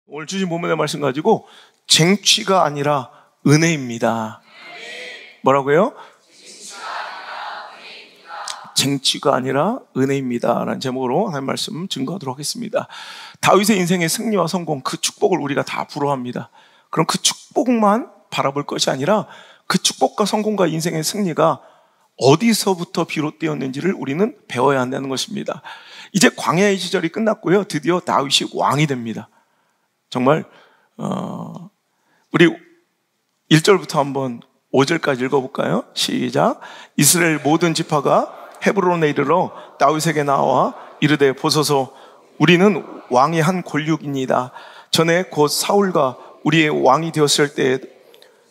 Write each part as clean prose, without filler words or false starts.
오늘 주신 본문의 말씀 가지고 쟁취가 아니라 은혜입니다. 뭐라고요? 쟁취가 아니라 은혜입니다 라는 제목으로 하나님 말씀 증거하도록 하겠습니다. 다윗의 인생의 승리와 성공, 그 축복을 우리가 다 부러워합니다. 그럼 그 축복만 바라볼 것이 아니라 그 축복과 성공과 인생의 승리가 어디서부터 비롯되었는지를 우리는 배워야 한다는 것입니다. 이제 광야의 시절이 끝났고요, 드디어 다윗이 왕이 됩니다. 정말 우리 1절부터 한번 5절까지 읽어볼까요? 시작. 이스라엘 모든 지파가 헤브론에 이르러 다윗에게 나와 이르되 보소서 우리는 왕의 한 골육입니다. 전에 곧 사울과 우리의 왕이 되었을 때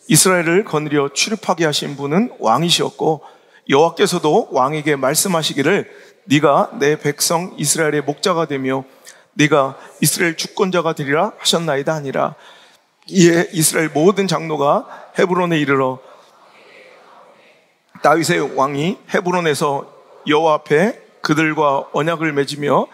이스라엘을 거느려 출입하게 하신 분은 왕이시었고 여호와께서도 왕에게 말씀하시기를 네가 내 백성 이스라엘의 목자가 되며 네가 이스라엘 주권자가 되리라 하셨나이다 하니라. 이에 이스라엘 모든 장로가 헤브론에 이르러 다윗의 왕이 헤브론에서 여호와 앞에 그들과 언약을 맺으며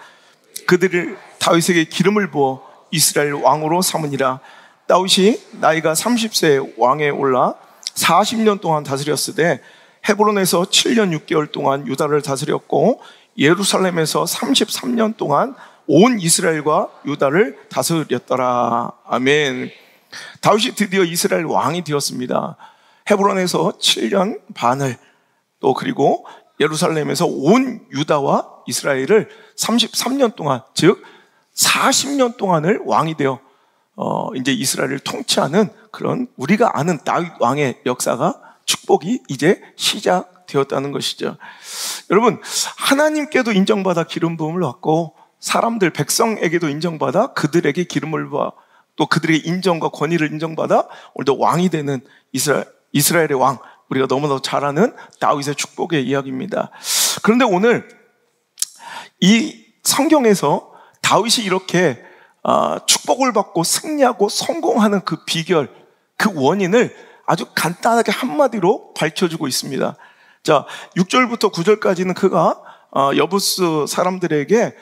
그들을 다윗에게 기름을 부어 이스라엘 왕으로 삼으니라. 다윗이 나이가 30세에 왕에 올라 40년 동안 다스렸으되 헤브론에서 7년 6개월 동안 유다를 다스렸고 예루살렘에서 33년 동안 온 이스라엘과 유다를 다스렸더라. 아멘. 다윗이 드디어 이스라엘 왕이 되었습니다. 헤브론에서 7년 반을 또 그리고 예루살렘에서 온 유다와 이스라엘을 33년 동안, 즉 40년 동안을 왕이 되어 이제 이스라엘을 통치하는 그런 우리가 아는 다윗 왕의 역사가, 축복이 이제 시작되었다는 것이죠. 여러분, 하나님께도 인정받아 기름 부음을 받고 사람들, 백성에게도 인정받아 그들에게 기름을 부어 또 그들의 인정과 권위를 인정받아 오늘도 왕이 되는 이스라엘의 왕, 우리가 너무나 잘 아는 다윗의 축복의 이야기입니다. 그런데 오늘 이 성경에서 다윗이 이렇게 축복을 받고 승리하고 성공하는 그 비결, 그 원인을 아주 간단하게 한마디로 밝혀주고 있습니다. 자, 6절부터 9절까지는 그가 여부스 사람들에게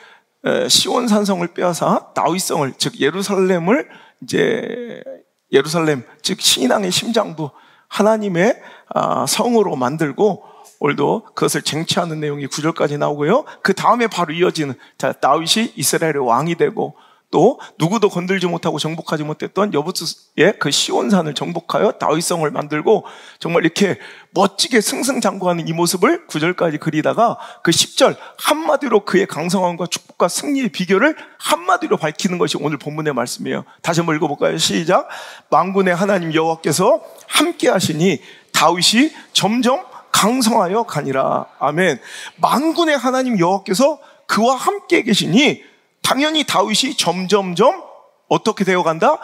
시온 산성을 빼앗아 다윗성을, 즉 예루살렘을 예루살렘, 즉 신앙의 심장부 하나님의 성으로 만들고 오늘도 그것을 쟁취하는 내용이 9절까지 나오고요. 그 다음에 바로 이어지는, 자, 다윗이 이스라엘의 왕이 되고 또 누구도 건들지 못하고 정복하지 못했던 여부스의 그 시온산을 정복하여 다윗성을 만들고 정말 이렇게 멋지게 승승장구하는 이 모습을 9절까지 그리다가 그 10절 한마디로 그의 강성함과 축복과 승리의 비결을 한마디로 밝히는 것이 오늘 본문의 말씀이에요. 다시 한번 읽어볼까요? 시작. 만군의 하나님 여호와께서 함께 하시니 다윗이 점점 강성하여 가니라. 아멘. 만군의 하나님 여호와께서 그와 함께 계시니 당연히 다윗이 점점점 어떻게 되어간다?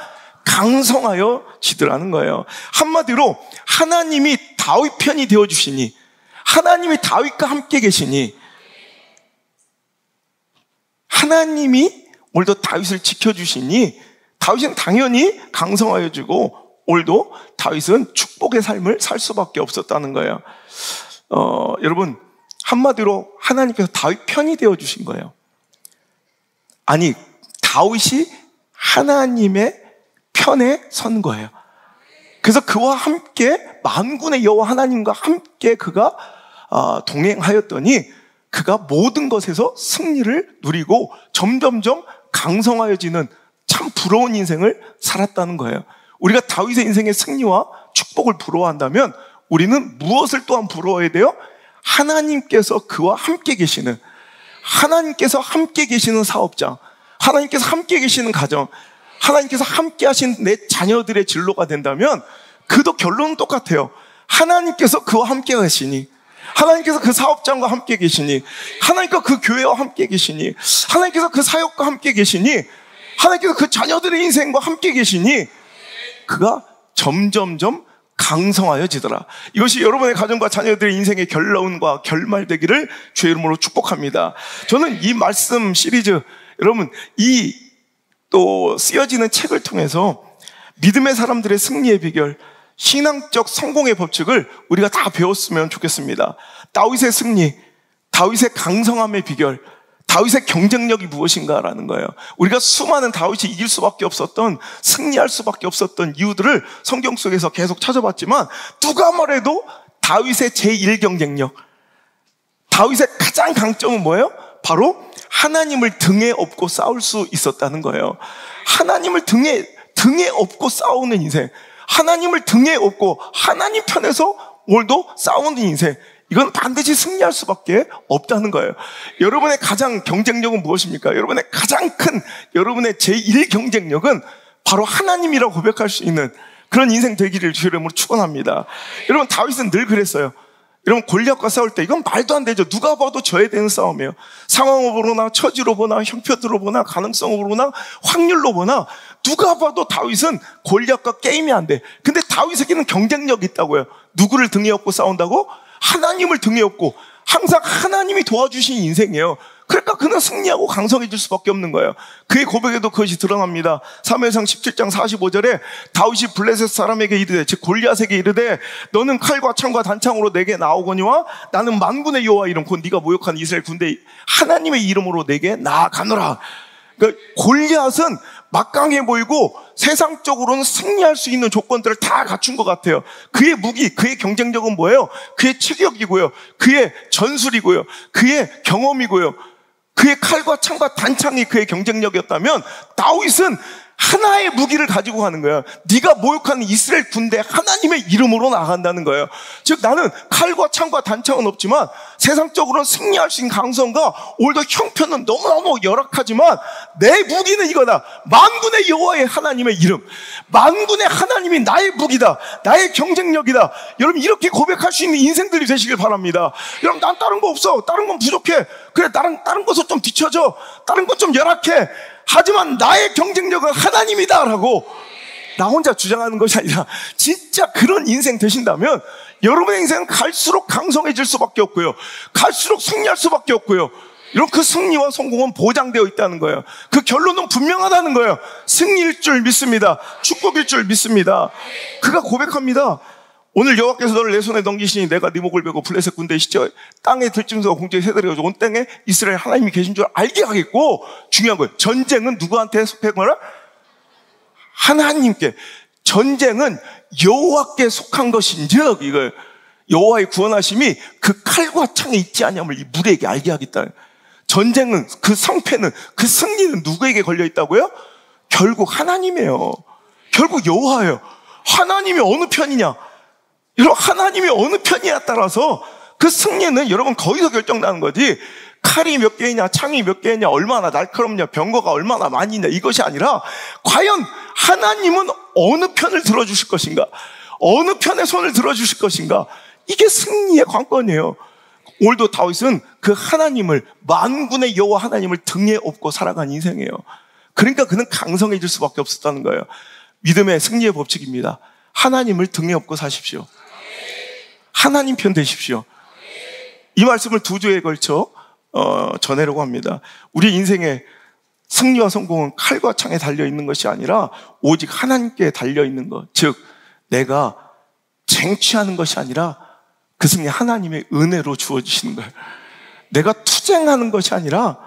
강성하여 지더라는 거예요. 한마디로 하나님이 다윗 편이 되어주시니, 하나님이 다윗과 함께 계시니, 하나님이 오늘도 다윗을 지켜주시니 다윗은 당연히 강성하여지고 오늘도 다윗은 축복의 삶을 살 수밖에 없었다는 거예요. 여러분, 한마디로 하나님께서 다윗 편이 되어주신 거예요. 아니, 다윗이 하나님의 편에 선 거예요. 그래서 그와 함께 만군의 여호와 하나님과 함께 그가 동행하였더니 그가 모든 것에서 승리를 누리고 점점점 강성하여지는 참 부러운 인생을 살았다는 거예요. 우리가 다윗의 인생의 승리와 축복을 부러워한다면 우리는 무엇을 또한 부러워해야 돼요? 하나님께서 그와 함께 계시는, 하나님께서 함께 계시는 사업장, 하나님께서 함께 계시는 가정, 하나님께서 함께 하신 내 자녀들의 진로가 된다면 그도 결론은 똑같아요. 하나님께서 그와 함께 계시니, 하나님께서 그 사업장과 함께 계시니, 하나님께서 그 교회와 함께 계시니, 하나님께서 그 사역과 함께 계시니, 하나님께서 그 자녀들의 인생과 함께 계시니 그가 점점점 강성하여지더라. 이것이 여러분의 가정과 자녀들의 인생의 결론과 결말되기를 주의 이름으로 축복합니다. 저는 이 말씀 시리즈, 여러분, 이 또 쓰여지는 책을 통해서 믿음의 사람들의 승리의 비결, 신앙적 성공의 법칙을 우리가 다 배웠으면 좋겠습니다. 다윗의 승리, 다윗의 강성함의 비결, 다윗의 경쟁력이 무엇인가라는 거예요. 우리가 수많은 다윗이 이길 수밖에 없었던, 승리할 수밖에 없었던 이유들을 성경 속에서 계속 찾아봤지만 누가 뭐래도 다윗의 제1경쟁력, 다윗의 가장 강점은 뭐예요? 바로 하나님을 등에 업고 싸울 수 있었다는 거예요. 하나님을 등에 업고 싸우는 인생, 하나님을 등에 업고 하나님 편에서 오늘도 싸우는 인생, 이건 반드시 승리할 수밖에 없다는 거예요. 여러분의 가장 경쟁력은 무엇입니까? 여러분의 가장 큰, 여러분의 제1경쟁력은 바로 하나님이라고 고백할 수 있는 그런 인생 되기를 주의 이름으로 축원합니다. 여러분, 다윗은 늘 그랬어요. 여러분, 골리앗과 싸울 때 이건 말도 안 되죠. 누가 봐도 져야 되는 싸움이에요. 상황으로 보나 처지로 보나 형편으로 보나 가능성으로 보나 확률로 보나 누가 봐도 다윗은 골리앗과 게임이 안 돼. 근데 다윗에게는 경쟁력이 있다고요. 누구를 등에 업고 싸운다고? 하나님을 등에 업고 항상 하나님이 도와주신 인생이에요. 그러니까 그는 승리하고 강성해질 수밖에 없는 거예요. 그의 고백에도 그것이 드러납니다. 사무엘상 17장 45절에 다윗이 블레셋 사람에게 이르되, 즉 골리앗에게 이르되, 너는 칼과 창과 단창으로 내게 나오거니와 나는 만군의 여호와 이름, 곧 네가 모욕한 이스라엘 군대 하나님의 이름으로 내게 나아가노라. 그러니까 골리앗은 막강해 보이고 세상적으로는 승리할 수 있는 조건들을 다 갖춘 것 같아요. 그의 무기, 그의 경쟁력은 뭐예요? 그의 체격이고요, 그의 전술이고요, 그의 경험이고요, 그의 칼과 창과 단창이 그의 경쟁력이었다면 다윗은 하나의 무기를 가지고 가는 거예요. 네가 모욕하는 이스라엘 군대 하나님의 이름으로 나간다는 거예요. 즉 나는 칼과 창과 단창은 없지만 세상적으로는 승리할 수 있는 강성과 오늘도 형편은 너무너무 열악하지만 내 무기는 이거다. 만군의 여호와의 하나님의 이름, 만군의 하나님이 나의 무기다, 나의 경쟁력이다. 여러분, 이렇게 고백할 수 있는 인생들이 되시길 바랍니다. 여러분, 난 다른 거 없어, 다른 건 부족해, 그래 다른 것은 좀 뒤쳐져, 다른 건 좀 열악해, 하지만 나의 경쟁력은 하나님이다 라고 나 혼자 주장하는 것이 아니라 진짜 그런 인생 되신다면 여러분의 인생은 갈수록 강성해질 수밖에 없고요, 갈수록 승리할 수밖에 없고요, 이런 그 승리와 성공은 보장되어 있다는 거예요. 그 결론은 분명하다는 거예요. 승리일 줄 믿습니다. 축복일 줄 믿습니다. 그가 고백합니다. 오늘 여호와께서 너를 내 손에 넘기시니 내가 네 목을 베고 블레셋 군대의 시체 땅에 들짐승과 공중에 새들이 가지고 온 땅에 이스라엘 하나님이 계신 줄 알게 하겠고, 중요한 거예요. 전쟁은 누구한테 속한 거라? 하나님께. 전쟁은 여호와께 속한 것인즉, 이거 여호와의 구원하심이 그 칼과 창에 있지 않냐면 이 무리에게 알게 하겠다. 전쟁은, 그 성패는, 그 승리는 누구에게 걸려 있다고요? 결국 하나님이에요. 결국 여호와예요. 하나님이 어느 편이냐, 여러분, 하나님이 어느 편이냐에 따라서 그 승리는 여러분 거기서 결정나는 거지, 칼이 몇 개이냐, 창이 몇 개이냐, 얼마나 날카롭냐, 병거가 얼마나 많이 있냐, 이것이 아니라 과연 하나님은 어느 편을 들어주실 것인가, 어느 편의 손을 들어주실 것인가, 이게 승리의 관건이에요. 오늘도 다윗은 그 하나님을, 만군의 여호와 하나님을 등에 업고 살아간 인생이에요. 그러니까 그는 강성해질 수밖에 없었다는 거예요. 믿음의 승리의 법칙입니다. 하나님을 등에 업고 사십시오. 하나님 편 되십시오. 이 말씀을 2주에 걸쳐 전하려고 합니다. 우리 인생의 승리와 성공은 칼과 창에 달려있는 것이 아니라 오직 하나님께 달려있는 것, 즉 내가 쟁취하는 것이 아니라 그 승리 하나님의 은혜로 주어지시는 거예요. 내가 투쟁하는 것이 아니라,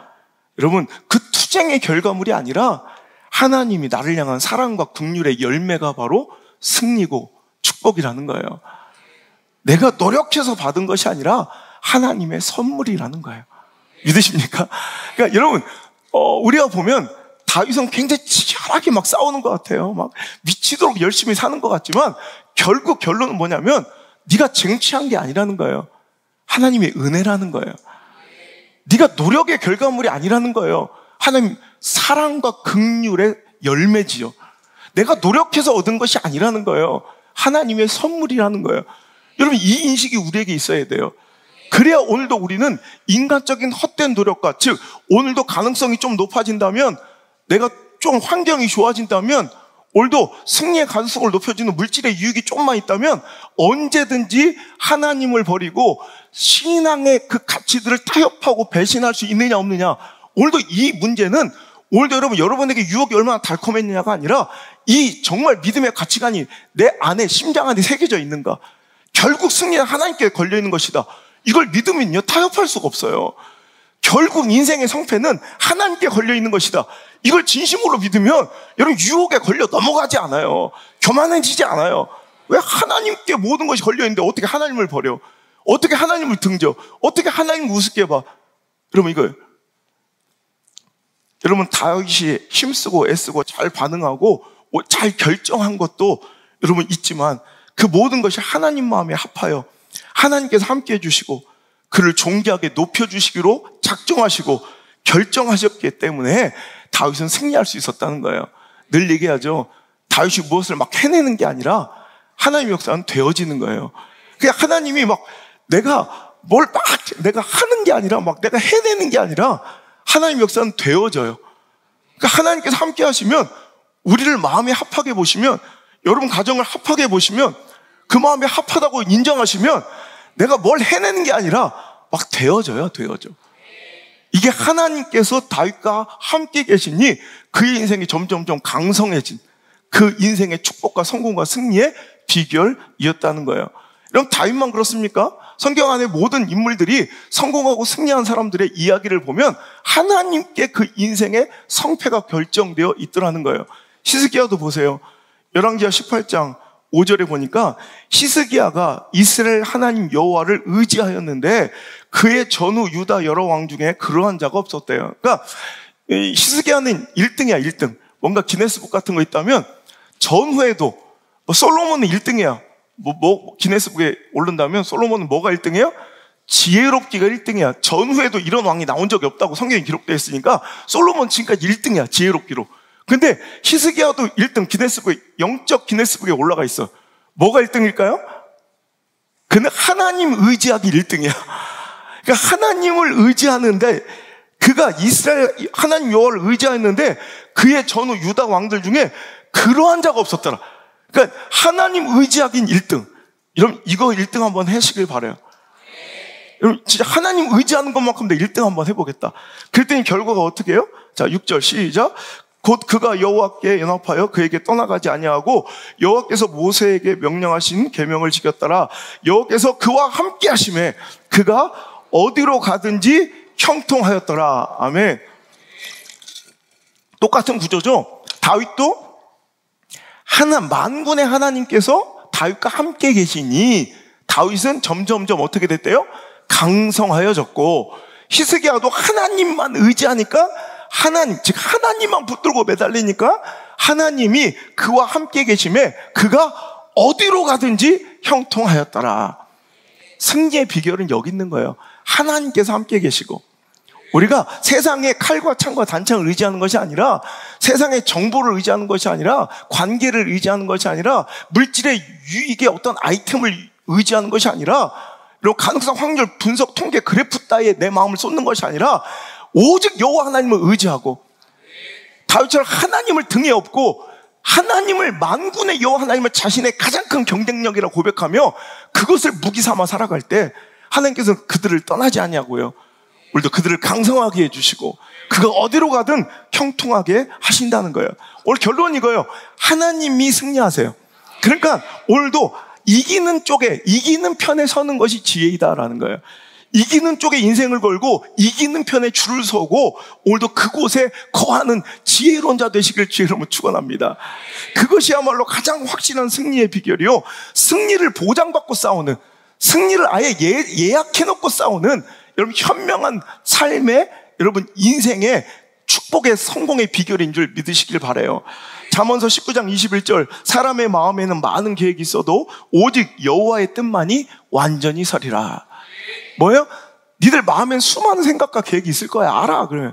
여러분, 그 투쟁의 결과물이 아니라 하나님이 나를 향한 사랑과 긍휼의 열매가 바로 승리고 축복이라는 거예요. 내가 노력해서 받은 것이 아니라 하나님의 선물이라는 거예요. 믿으십니까? 그러니까 여러분, 우리가 보면 다윗은 굉장히 치열하게 막 싸우는 것 같아요. 막 미치도록 열심히 사는 것 같지만 결국 결론은 뭐냐면 네가 쟁취한 게 아니라는 거예요. 하나님의 은혜라는 거예요. 네가 노력의 결과물이 아니라는 거예요. 하나님 사랑과 긍휼의 열매지요. 내가 노력해서 얻은 것이 아니라는 거예요. 하나님의 선물이라는 거예요. 여러분, 이 인식이 우리에게 있어야 돼요. 그래야 오늘도 우리는 인간적인 헛된 노력과, 즉 오늘도 가능성이 좀 높아진다면, 내가 좀 환경이 좋아진다면, 오늘도 승리의 가능성을 높여주는 물질의 유익이 조금만 있다면 언제든지 하나님을 버리고 신앙의 그 가치들을 타협하고 배신할 수 있느냐 없느냐. 오늘도 이 문제는, 오늘도 여러분에게 유혹이 얼마나 달콤했느냐가 아니라 이 정말 믿음의 가치관이 내 안에, 심장 안에 새겨져 있는가. 결국 승리는 하나님께 걸려있는 것이다. 이걸 믿으면요 타협할 수가 없어요. 결국 인생의 성패는 하나님께 걸려 있는 것이다. 이걸 진심으로 믿으면 여러분 유혹에 걸려 넘어가지 않아요. 교만해지지 않아요. 왜 하나님께 모든 것이 걸려 있는데 어떻게 하나님을 버려? 어떻게 하나님을 등져? 어떻게 하나님을 우습게 봐? 여러분 이거예요. 여러분 다윗이 힘쓰고 애쓰고 잘 반응하고 잘 결정한 것도 여러분 있지만 그 모든 것이 하나님 마음에 합하여 하나님께서 함께 해주시고 그를 존귀하게 높여주시기로 작정하시고 결정하셨기 때문에 다윗은 승리할 수 있었다는 거예요. 늘 얘기하죠. 다윗이 무엇을 막 해내는 게 아니라 하나님의 역사는 되어지는 거예요. 그냥 하나님이 막 내가 하는 게 아니라 막 내가 해내는 게 아니라 하나님의 역사는 되어져요. 그러니까 하나님께서 함께 하시면 우리를 마음에 합하게 보시면 여러분 가정을 합하게 보시면 그 마음에 합하다고 인정하시면 내가 뭘 해내는 게 아니라 막 되어져요. 이게 하나님께서 다윗과 함께 계시니 그의 인생이 점점점 강성해진 그 인생의 축복과 성공과 승리의 비결이었다는 거예요. 여러분 다윗만 그렇습니까? 성경 안에 모든 인물들이 성공하고 승리한 사람들의 이야기를 보면 하나님께 그 인생의 성패가 결정되어 있더라는 거예요. 히스기야도 보세요. 열왕기하 18장 5절에 보니까 히스기야가 이스라엘 하나님 여호와를 의지하였는데 그의 전후 유다 여러 왕 중에 그러한 자가 없었대요. 그러니까 히스기야는 1등이야 1등. 뭔가 기네스북 같은 거 있다면 전후에도 솔로몬은 1등이야. 기네스북에 오른다면 솔로몬은 뭐가 1등이에요? 지혜롭기가 1등이야. 전후에도 이런 왕이 나온 적이 없다고 성경에 기록되어 있으니까 솔로몬 지금까지 1등이야. 지혜롭기로. 근데 히스기야도 1등 기네스북에 영적 기네스북에 올라가 있어. 뭐가 1등일까요? 그는 하나님 의지하기 1등이야. 그러니까 하나님을 의지하는데 그가 이스라엘 하나님 여호와를 의지했는데 그의 전후 유다 왕들 중에 그러한 자가 없었더라. 그러니까 하나님 의지하긴 1등. 여러분 이거 1등 한번 하시길 바라요. 여러분 진짜 하나님 의지하는 것만큼 내 1등 한번 해보겠다. 그랬더니 결과가 어떻게 해요? 자 6절 시작. 곧 그가 여호와께 연합하여 그에게 떠나가지 아니하고 여호와께서 모세에게 명령하신 계명을 지켰더라. 여호와께서 그와 함께 하심에 그가 어디로 가든지 형통하였더라. 아멘. 똑같은 구조죠. 다윗도 만군의 하나님께서 다윗과 함께 계시니 다윗은 점점점 어떻게 됐대요? 강성하여졌고 히스기야도 하나님만 의지하니까 즉 하나님만 붙들고 매달리니까 하나님이 그와 함께 계심에 그가 어디로 가든지 형통하였더라. 승리의 비결은 여기 있는 거예요. 하나님께서 함께 계시고 우리가 세상의 칼과 창과 단창을 의지하는 것이 아니라 세상의 정보를 의지하는 것이 아니라 관계를 의지하는 것이 아니라 물질의 유익의 어떤 아이템을 의지하는 것이 아니라 그리고 가능성 확률 분석 통계 그래프 따위에 내 마음을 쏟는 것이 아니라 오직 여호와 하나님을 의지하고 다윗처럼 하나님을 등에 업고 하나님을 만군의 여호와 하나님을 자신의 가장 큰 경쟁력이라고 고백하며 그것을 무기 삼아 살아갈 때 하나님께서는 그들을 떠나지 않냐고요. 우리도 그들을 강성하게 해주시고 그가 어디로 가든 형통하게 하신다는 거예요. 오늘 결론은 이거예요. 하나님이 승리하세요. 그러니까 오늘도 이기는 편에 서는 것이 지혜이다라는 거예요. 이기는 쪽에 인생을 걸고 이기는 편에 줄을 서고 오늘도 그곳에 거하는 지혜로운 자 되시길 주의로 축원합니다. 그것이야말로 가장 확실한 승리의 비결이요. 승리를 보장받고 싸우는, 승리를 아예 예약해놓고 싸우는 여러분 현명한 삶의 여러분 인생의 축복의 성공의 비결인 줄 믿으시길 바라요. 잠언서 19장 21절 사람의 마음에는 많은 계획이 있어도 오직 여호와의 뜻만이 완전히 서리라. 뭐예요? 니들 마음엔 수많은 생각과 계획이 있을 거야. 알아. 그래.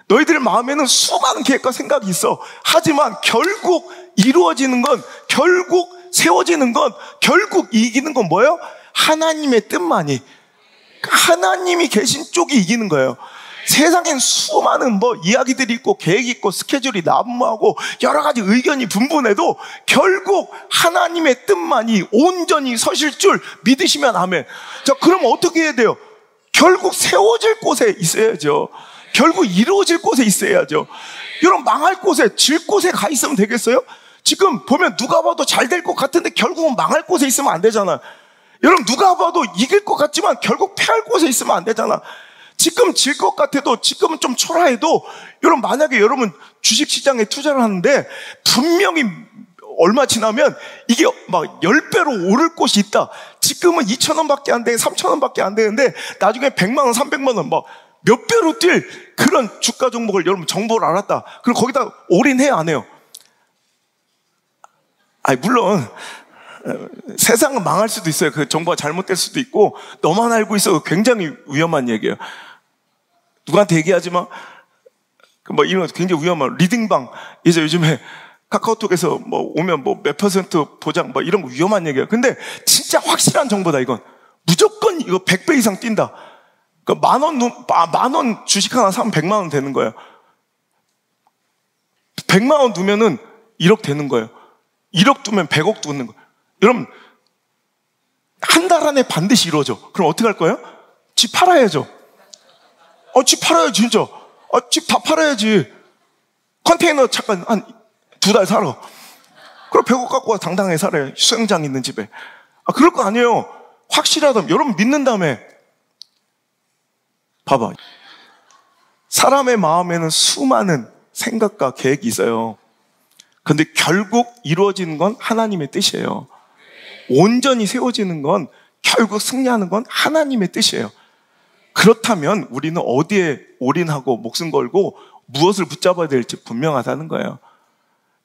너희들 마음에는 수많은 계획과 생각이 있어. 하지만 결국 이루어지는 건, 결국 세워지는 건, 결국 이기는 건 뭐예요? 하나님의 뜻만이. 하나님이 계신 쪽이 이기는 거예요. 세상엔 수많은 이야기들이 있고 계획이 있고 스케줄이 난무하고 여러 가지 의견이 분분해도 결국 하나님의 뜻만이 온전히 서실 줄 믿으시면 아멘. 자, 그럼 어떻게 해야 돼요? 결국 세워질 곳에 있어야죠. 결국 이루어질 곳에 있어야죠. 여러분 망할 곳에, 질 곳에 가 있으면 되겠어요? 지금 보면 누가 봐도 잘 될 것 같은데 결국은 망할 곳에 있으면 안 되잖아. 여러분 누가 봐도 이길 것 같지만 결국 패할 곳에 있으면 안 되잖아. 지금 질 것 같아도, 지금은 좀 초라해도, 여러분, 만약에 여러분 주식시장에 투자를 하는데, 분명히 얼마 지나면 이게 막 10배로 오를 곳이 있다. 지금은 2,000원밖에 안 돼, 3,000원밖에 안 되는데, 나중에 100만원, 300만원, 막 몇 배로 뛸 그런 주가 종목을 여러분 정보를 알았다. 그리고 거기다 올인해야 안 해요? 아니, 물론, 세상은 망할 수도 있어요. 그 정보가 잘못될 수도 있고, 너만 알고 있어. 굉장히 위험한 얘기예요. 누구한테 얘기하지 마. 뭐 이런 거 굉장히 위험한 리딩방. 이제 요즘에 카카오톡에서 뭐 오면 뭐 몇 % 보장 뭐 이런 거 위험한 얘기예요. 근데 진짜 확실한 정보다, 이건. 무조건 이거 100배 이상 뛴다. 그러니까 만원 주식 하나 사면 100만 원 되는 거예요. 100만 원 두면은 1억 되는 거예요. 1억 두면 100억 두는 거예요. 여러분, 한 달 안에 반드시 이루어져. 그럼 어떻게 할 거예요? 집 팔아야죠. 집 팔아야지, 진짜. 집 다 팔아야지. 컨테이너 잠깐 한 2달 살아. 그럼 100억 갖고 와 당당하게 살아요. 수영장 있는 집에. 그럴 거 아니에요. 확실하다면. 여러분 믿는다며. 봐봐. 사람의 마음에는 수많은 생각과 계획이 있어요. 근데 결국 이루어지는 건 하나님의 뜻이에요. 온전히 세워지는 건, 결국 승리하는 건 하나님의 뜻이에요. 그렇다면 우리는 어디에 올인하고 목숨 걸고 무엇을 붙잡아야 될지 분명하다는 거예요.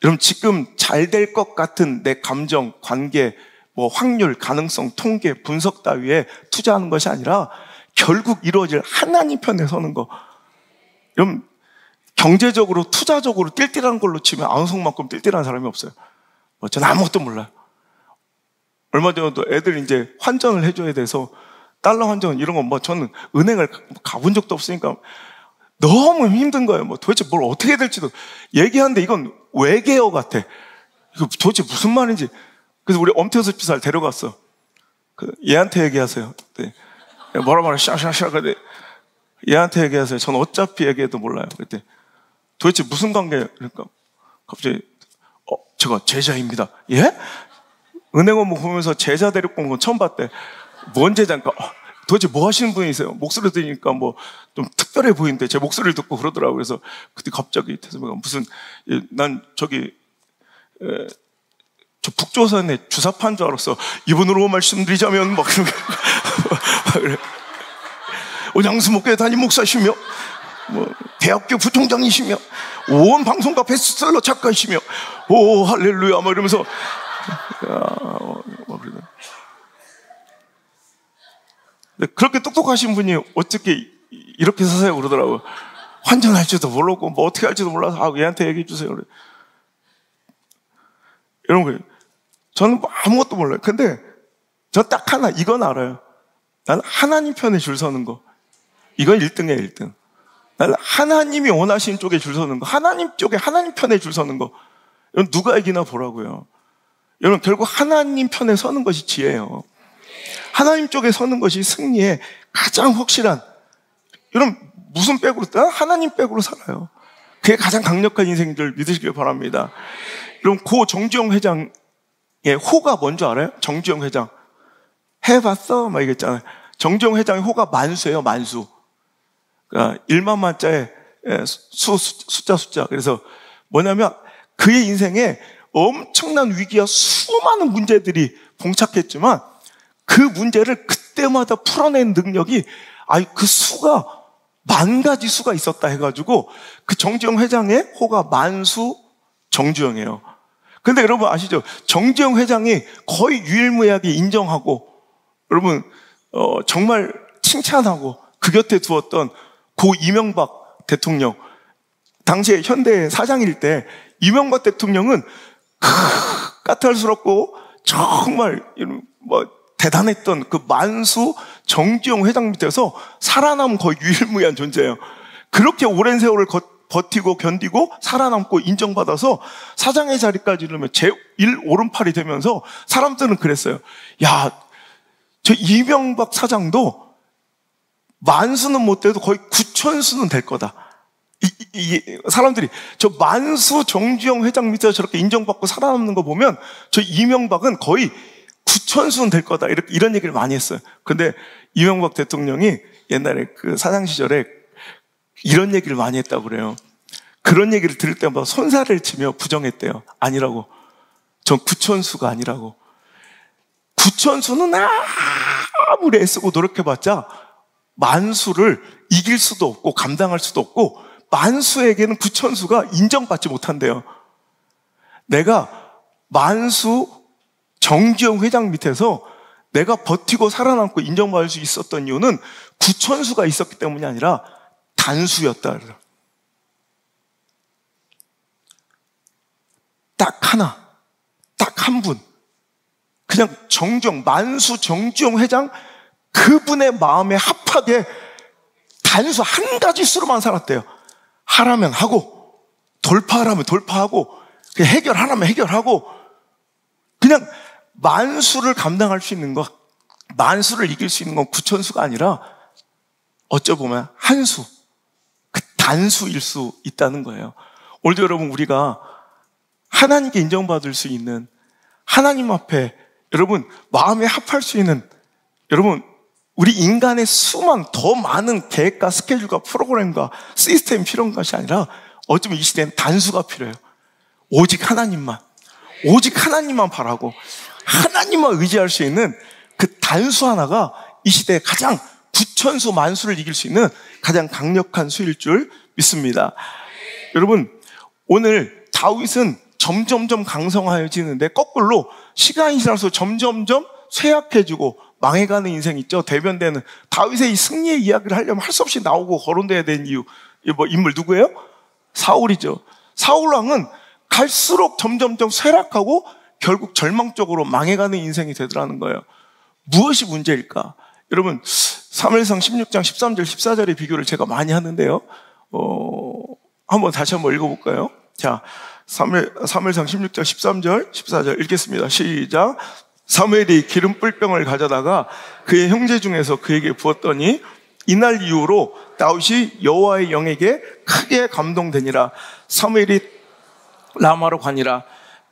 여러분, 지금 잘 될 것 같은 내 감정, 관계, 뭐 확률, 가능성, 통계, 분석 따위에 투자하는 것이 아니라 결국 이루어질 하나님 편에 서는 거. 여러분, 경제적으로, 투자적으로 띨띨한 걸로 치면 안우성만큼 띨띨한 사람이 없어요. 저는 아무것도 몰라요. 얼마 전에도 애들 이제 환전을 해줘야 돼서, 달러 환전 이런 거 저는 은행을 가본 적도 없으니까 너무 힘든 거예요. 도대체 뭘 어떻게 해야 될지도 얘기하는데 이건 외계어 같아. 이거 도대체 무슨 말인지. 그래서 우리 엄태수 피사를 데려갔어. 얘한테 얘기하세요. 네. 뭐라 말해, 샤샤샤. 근데 얘한테 얘기하세요. 전 어차피 얘기해도 몰라요. 그때 도대체 무슨 관계예요? 그러니까 갑자기 제가 제자입니다. 예? 은행 업무 보면서 제자 데리고 온 건 처음 봤대. 뭔 제자인가? 도대체 뭐 하시는 분이세요? 목소리 들으니까 뭐 좀 특별해 보이는데 제 목소리를 듣고 그러더라고요. 그래서 그때 갑자기 태수가 무슨, 난 저기 저 북조선의 주사파인 줄 알았어. 이분으로 말씀드리자면 막 그래. 양수 목교회 담임 목사시며, 대학교 부총장이시며, 온 방송가 베스트셀러 작가이시며, 오 할렐루야 막 이러면서 그렇게 똑똑하신 분이 어떻게 이렇게 서세요 그러더라고요. 환전할 줄도 모르고 뭐 어떻게 할지도 몰라서 얘한테 얘기해 주세요. 그래. 이런 거예요. 저는 아무것도 몰라요. 근데 저 딱 하나, 이건 알아요. 나는 하나님 편에 줄 서는 거. 이건 1등이에요, 1등. 나는 하나님이 원하시는 쪽에 줄 서는 거. 하나님 쪽에, 하나님 편에 줄 서는 거. 여러분, 누가 이기나 보라고요. 여러분, 결국 하나님 편에 서는 것이 지혜예요. 하나님 쪽에 서는 것이 승리의 가장 확실한. 여러분, 무슨 백으로? 하나님 백으로 살아요. 그게 가장 강력한 인생인 줄 믿으시길 바랍니다. 여러분, 고 정주영 회장의 호가 뭔지 알아요? 정주영 회장. 해봤어? 막 이랬잖아요. 정주영 회장의 호가 만수예요, 만수. 그러니까 1만 만자에 숫자. 그래서 뭐냐면 그의 인생에 엄청난 위기와 수많은 문제들이 봉착했지만 그 문제를 그때마다 풀어낸 능력이, 그 수가 10,000가지 수가 있었다 해가지고 그 정주영 회장의 호가 만수 정주영이에요. 근데 여러분 아시죠? 정주영 회장이 거의 유일무이하게 인정하고, 여러분 정말 칭찬하고 그 곁에 두었던 고 이명박 대통령, 당시에 현대 사장일 때 이명박 대통령은 까탈스럽고 정말 대단했던 그 만수 정주영 회장 밑에서 살아남은 거의 유일무이한 존재예요. 그렇게 오랜 세월을 버티고 견디고 살아남고 인정받아서 사장의 자리까지 이르면 제1 오른팔이 되면서 사람들은 그랬어요. 야, 저 이명박 사장도 만수는 못 돼도 거의 9천수는 될 거다. 사람들이 저 만수 정주영 회장 밑에서 저렇게 인정받고 살아남는 거 보면 저 이명박은 거의 9천수는 될 거다. 이런 얘기를 많이 했어요. 근데 이명박 대통령이 옛날에 그 사장 시절에 이런 얘기를 많이 했다고 그래요. 그런 얘기를 들을 때마다 손살을 치며 부정했대요. 아니라고. 전 구천수가 아니라고. 구천수는 아무리 애쓰고 노력해봤자 만수를 이길 수도 없고 감당할 수도 없고 만수에게는 구천수가 인정받지 못한대요. 내가 만수 정지영 회장 밑에서 내가 버티고 살아남고 인정받을 수 있었던 이유는 구천수가 있었기 때문이 아니라 단수였다. 딱 하나, 딱 한 분. 그냥 만수 정지용 회장 그분의 마음에 합하게 단수 한 가지 수로만 살았대요. 하라면 하고, 돌파하라면 돌파하고, 해결하라면 해결하고, 그냥 만수를 감당할 수 있는 것, 만수를 이길 수 있는 건 구천수가 아니라 어쩌보면 한수, 그 단수일 수 있다는 거예요. 오늘도 여러분 우리가 하나님께 인정받을 수 있는 하나님 앞에 여러분 마음에 합할 수 있는 여러분 우리 인간의 수만 더 많은 계획과 스케줄과 프로그램과 시스템이 필요한 것이 아니라 어쩌면 이 시대는 단수가 필요해요. 오직 하나님만 바라고 하나님만 의지할 수 있는 그 단수 하나가 이 시대에 가장 구천수 만수를 이길 수 있는 가장 강력한 수일 줄 믿습니다. 여러분 오늘 다윗은 점점점 강성하여지는데 거꾸로 시간이 지나서 점점점 쇠약해지고 망해가는 인생 있죠. 대변되는 다윗의 이 승리의 이야기를 하려면 할 수 없이 나오고 거론돼야 되는 이유, 인물 누구예요? 사울이죠. 사울 왕은 갈수록 점점점 쇠락하고 결국 절망적으로 망해가는 인생이 되더라는 거예요. 무엇이 문제일까? 여러분 사무엘상 16장 13절 14절의 비교를 제가 많이 하는데요. 다시 한번 읽어볼까요? 자, 사무엘상 16장 13절 14절 읽겠습니다. 시작. 사무엘이 기름 뿔병을 가져다가 그의 형제 중에서 그에게 부었더니 이날 이후로 다윗이 여호와의 영에게 크게 감동되니라. 사무엘이 라마로 가니라.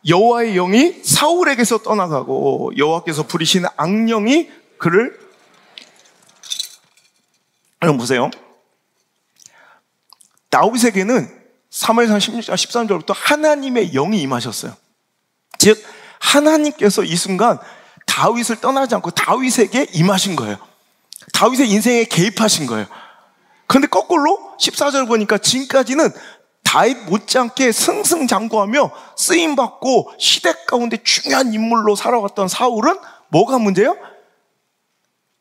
여호와의 영이 사울에게서 떠나가고 여호와께서 부리시는 악령이 그를 여러분 보세요. 다윗에게는 사무엘상 16장 13절부터 하나님의 영이 임하셨어요. 즉 하나님께서 이 순간 다윗을 떠나지 않고 다윗에게 임하신 거예요. 다윗의 인생에 개입하신 거예요. 그런데 거꾸로 14절 보니까 지금까지는 다윗 못지않게 승승장구하며 쓰임받고 시대 가운데 중요한 인물로 살아왔던 사울은 뭐가 문제예요?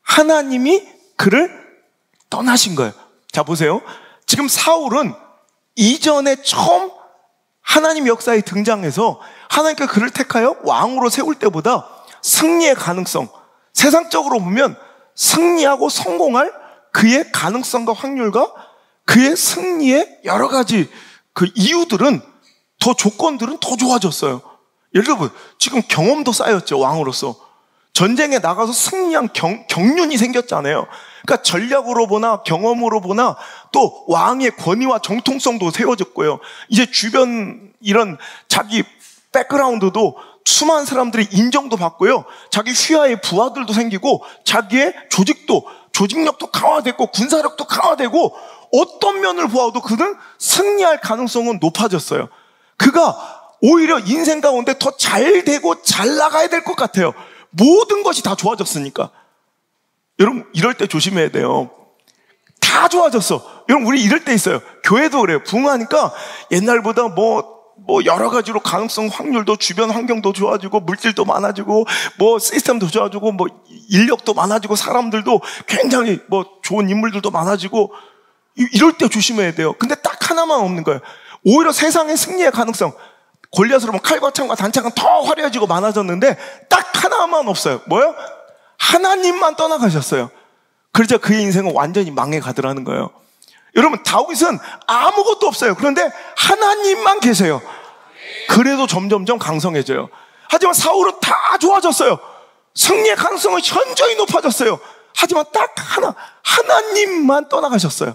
하나님이 그를 떠나신 거예요. 자 보세요. 지금 사울은 이전에 처음 하나님 역사에 등장해서 하나님께 그를 택하여 왕으로 세울 때보다 승리의 가능성, 세상적으로 보면 승리하고 성공할 그의 가능성과 확률과 그의 승리의 여러 가지 그 이유들은 조건들은 더 좋아졌어요. 예를 들어 지금 경험도 쌓였죠. 왕으로서 전쟁에 나가서 승리한 경륜이 생겼잖아요. 그러니까 전략으로 보나 경험으로 보나 또 왕의 권위와 정통성도 세워졌고요. 이제 주변 이런 자기 백그라운드도 수많은 사람들이 인정도 받고요. 자기 휘하의 부하들도 생기고 자기의 조직력도 강화됐고 군사력도 강화되고 어떤 면을 보아도 그는 승리할 가능성은 높아졌어요. 그가 오히려 인생 가운데 더 잘 되고 잘 나가야 될 것 같아요. 모든 것이 다 좋아졌으니까. 여러분 이럴 때 조심해야 돼요. 다 좋아졌어. 여러분 우리 이럴 때 있어요. 교회도 그래요. 부흥하니까 옛날보다 뭐 여러 가지로 가능성 확률도 주변 환경도 좋아지고 물질도 많아지고 뭐 시스템도 좋아지고 뭐 인력도 많아지고 사람들도 굉장히 뭐 좋은 인물들도 많아지고 이럴 때 조심해야 돼요. 근데 딱 하나만 없는 거예요. 오히려 세상의 승리의 가능성 골리앗으로 보면 칼과 창과 단창은 더 화려해지고 많아졌는데 딱 하나만 없어요. 뭐요? 하나님만 떠나가셨어요. 그러자 그의 인생은 완전히 망해 가더라는 거예요. 여러분 다윗은 아무것도 없어요. 그런데 하나님만 계세요. 그래도 점점점 강성해져요. 하지만 사울은 다 좋아졌어요. 승리의 가능성은 현저히 높아졌어요. 하지만 딱 하나님만 떠나가셨어요.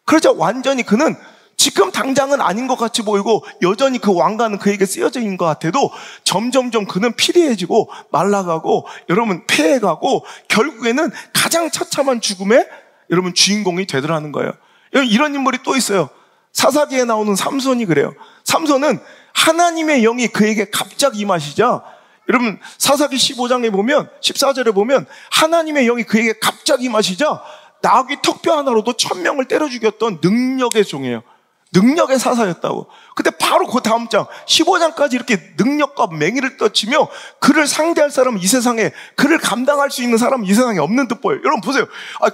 그러자 완전히 그는 지금 당장은 아닌 것 같이 보이고 여전히 그 왕관은 그에게 쓰여져 있는 것 같아도 점점점 그는 피리해지고 말라가고 여러분 폐해가고 결국에는 가장 처참한 죽음에 여러분 주인공이 되더라는 거예요. 여러분 이런 인물이 또 있어요. 사사기에 나오는 삼손이 그래요. 삼손은 하나님의 영이 그에게 갑자기 임하시자, 여러분 사사기 15장에 보면 14절에 보면 하나님의 영이 그에게 갑자기 임하시자 나귀 턱뼈 하나로도 1000명을 때려 죽였던 능력의 종이에요. 능력의 사사였다고. 근데 바로 그 다음 장 15장까지 이렇게 능력과 맹위를 떨치며 그를 상대할 사람은 이 세상에, 그를 감당할 수 있는 사람은 이 세상에 없는 듯 보여요. 여러분 보세요.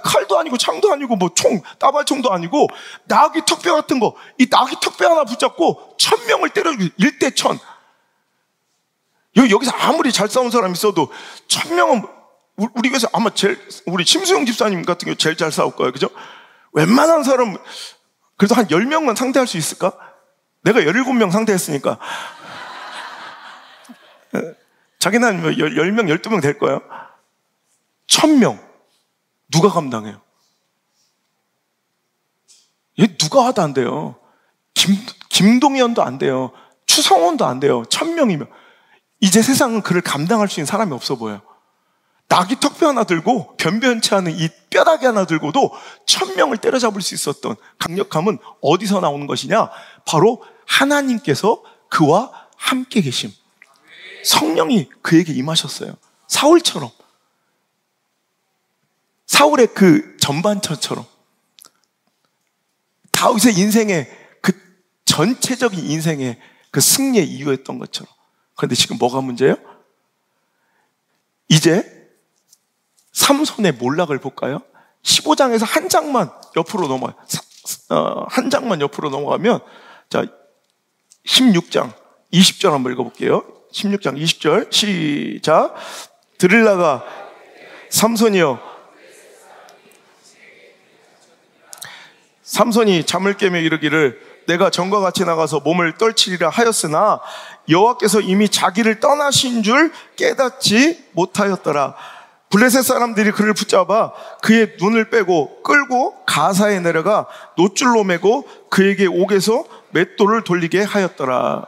칼도 아니고 창도 아니고 뭐 총, 따발총도 아니고 나귀 턱뼈 같은 거, 이 나귀 턱뼈 하나 붙잡고 1000명을 때려 죽여. 1대 1000. 여기서 아무리 잘 싸운 사람이 있어도 1000명은 우리 교회에서 아마 우리 심수영 집사님 같은 경우 제일 잘 싸울 거예요. 그죠? 웬만한 사람 그래도 한 10명만 상대할 수 있을까? 내가 17명 상대했으니까. 자기는 10명, 12명 될 거예요. 1000명. 누가 감당해요? 얘 누가 하도 안 돼요. 김동연도 안 돼요. 추성원도 안 돼요. 1000명이면. 이제 세상은 그를 감당할 수 있는 사람이 없어 보여요. 나귀 턱뼈 하나 들고 변변치 않은 이 뼈다귀 하나 들고도 1000명을 때려잡을 수 있었던 강력함은 어디서 나오는 것이냐? 바로 하나님께서 그와 함께 계심. 성령이 그에게 임하셨어요. 사울처럼. 사울의 그 전반처처럼. 다윗의 인생의 그 전체적인 인생의 그 승리의 이유였던 것처럼. 그런데 지금 뭐가 문제예요? 이제 삼손의 몰락을 볼까요? 15장에서 한 장만 옆으로 넘어가요. 한 장만 옆으로 넘어가면, 자, 16장 20절 한번 읽어볼게요. 16장 20절 시작. 드릴라가 삼손이여, 삼손이 잠을 깨며 이르기를 내가 전과 같이 나가서 몸을 떨치리라 하였으나 여호와께서 이미 자기를 떠나신 줄 깨닫지 못하였더라. 블레셋 사람들이 그를 붙잡아 그의 눈을 빼고 끌고 가사에 내려가 노줄로 매고 그에게 옥에서 맷돌을 돌리게 하였더라.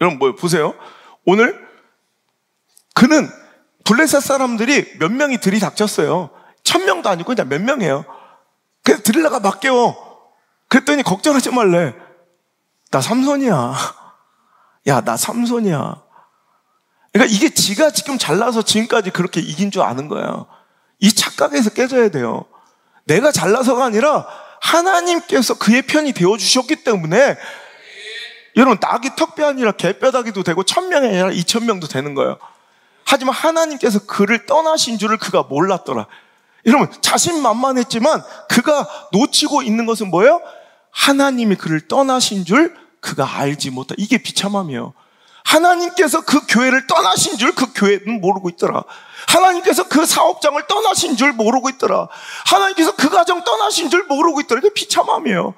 여러분 뭐 보세요. 오늘 그는 블레셋 사람들이 몇 명이 들이닥쳤어요. 1000명도 아니고 그냥 몇 명이에요. 그래서 드릴라가 막 깨워. 그랬더니 걱정하지 말래. 나 삼손이야. 야, 나 삼손이야. 그러니까 이게 지가 지금 잘나서 지금까지 그렇게 이긴 줄 아는 거예요. 이 착각에서 깨져야 돼요. 내가 잘나서가 아니라 하나님께서 그의 편이 되어주셨기 때문에, 여러분 나귀 턱뼈 아니라 개뼈다귀도 되고 1000명이 아니라 2000명도 되는 거예요. 하지만 하나님께서 그를 떠나신 줄을 그가 몰랐더라. 여러분 자신만만했지만 그가 놓치고 있는 것은 뭐예요? 하나님이 그를 떠나신 줄 그가 알지 못하. 이게 비참함이에요. 하나님께서 그 교회를 떠나신 줄 그 교회는 모르고 있더라. 하나님께서 그 사업장을 떠나신 줄 모르고 있더라. 하나님께서 그 가정 떠나신 줄 모르고 있더라. 이게 비참함이에요.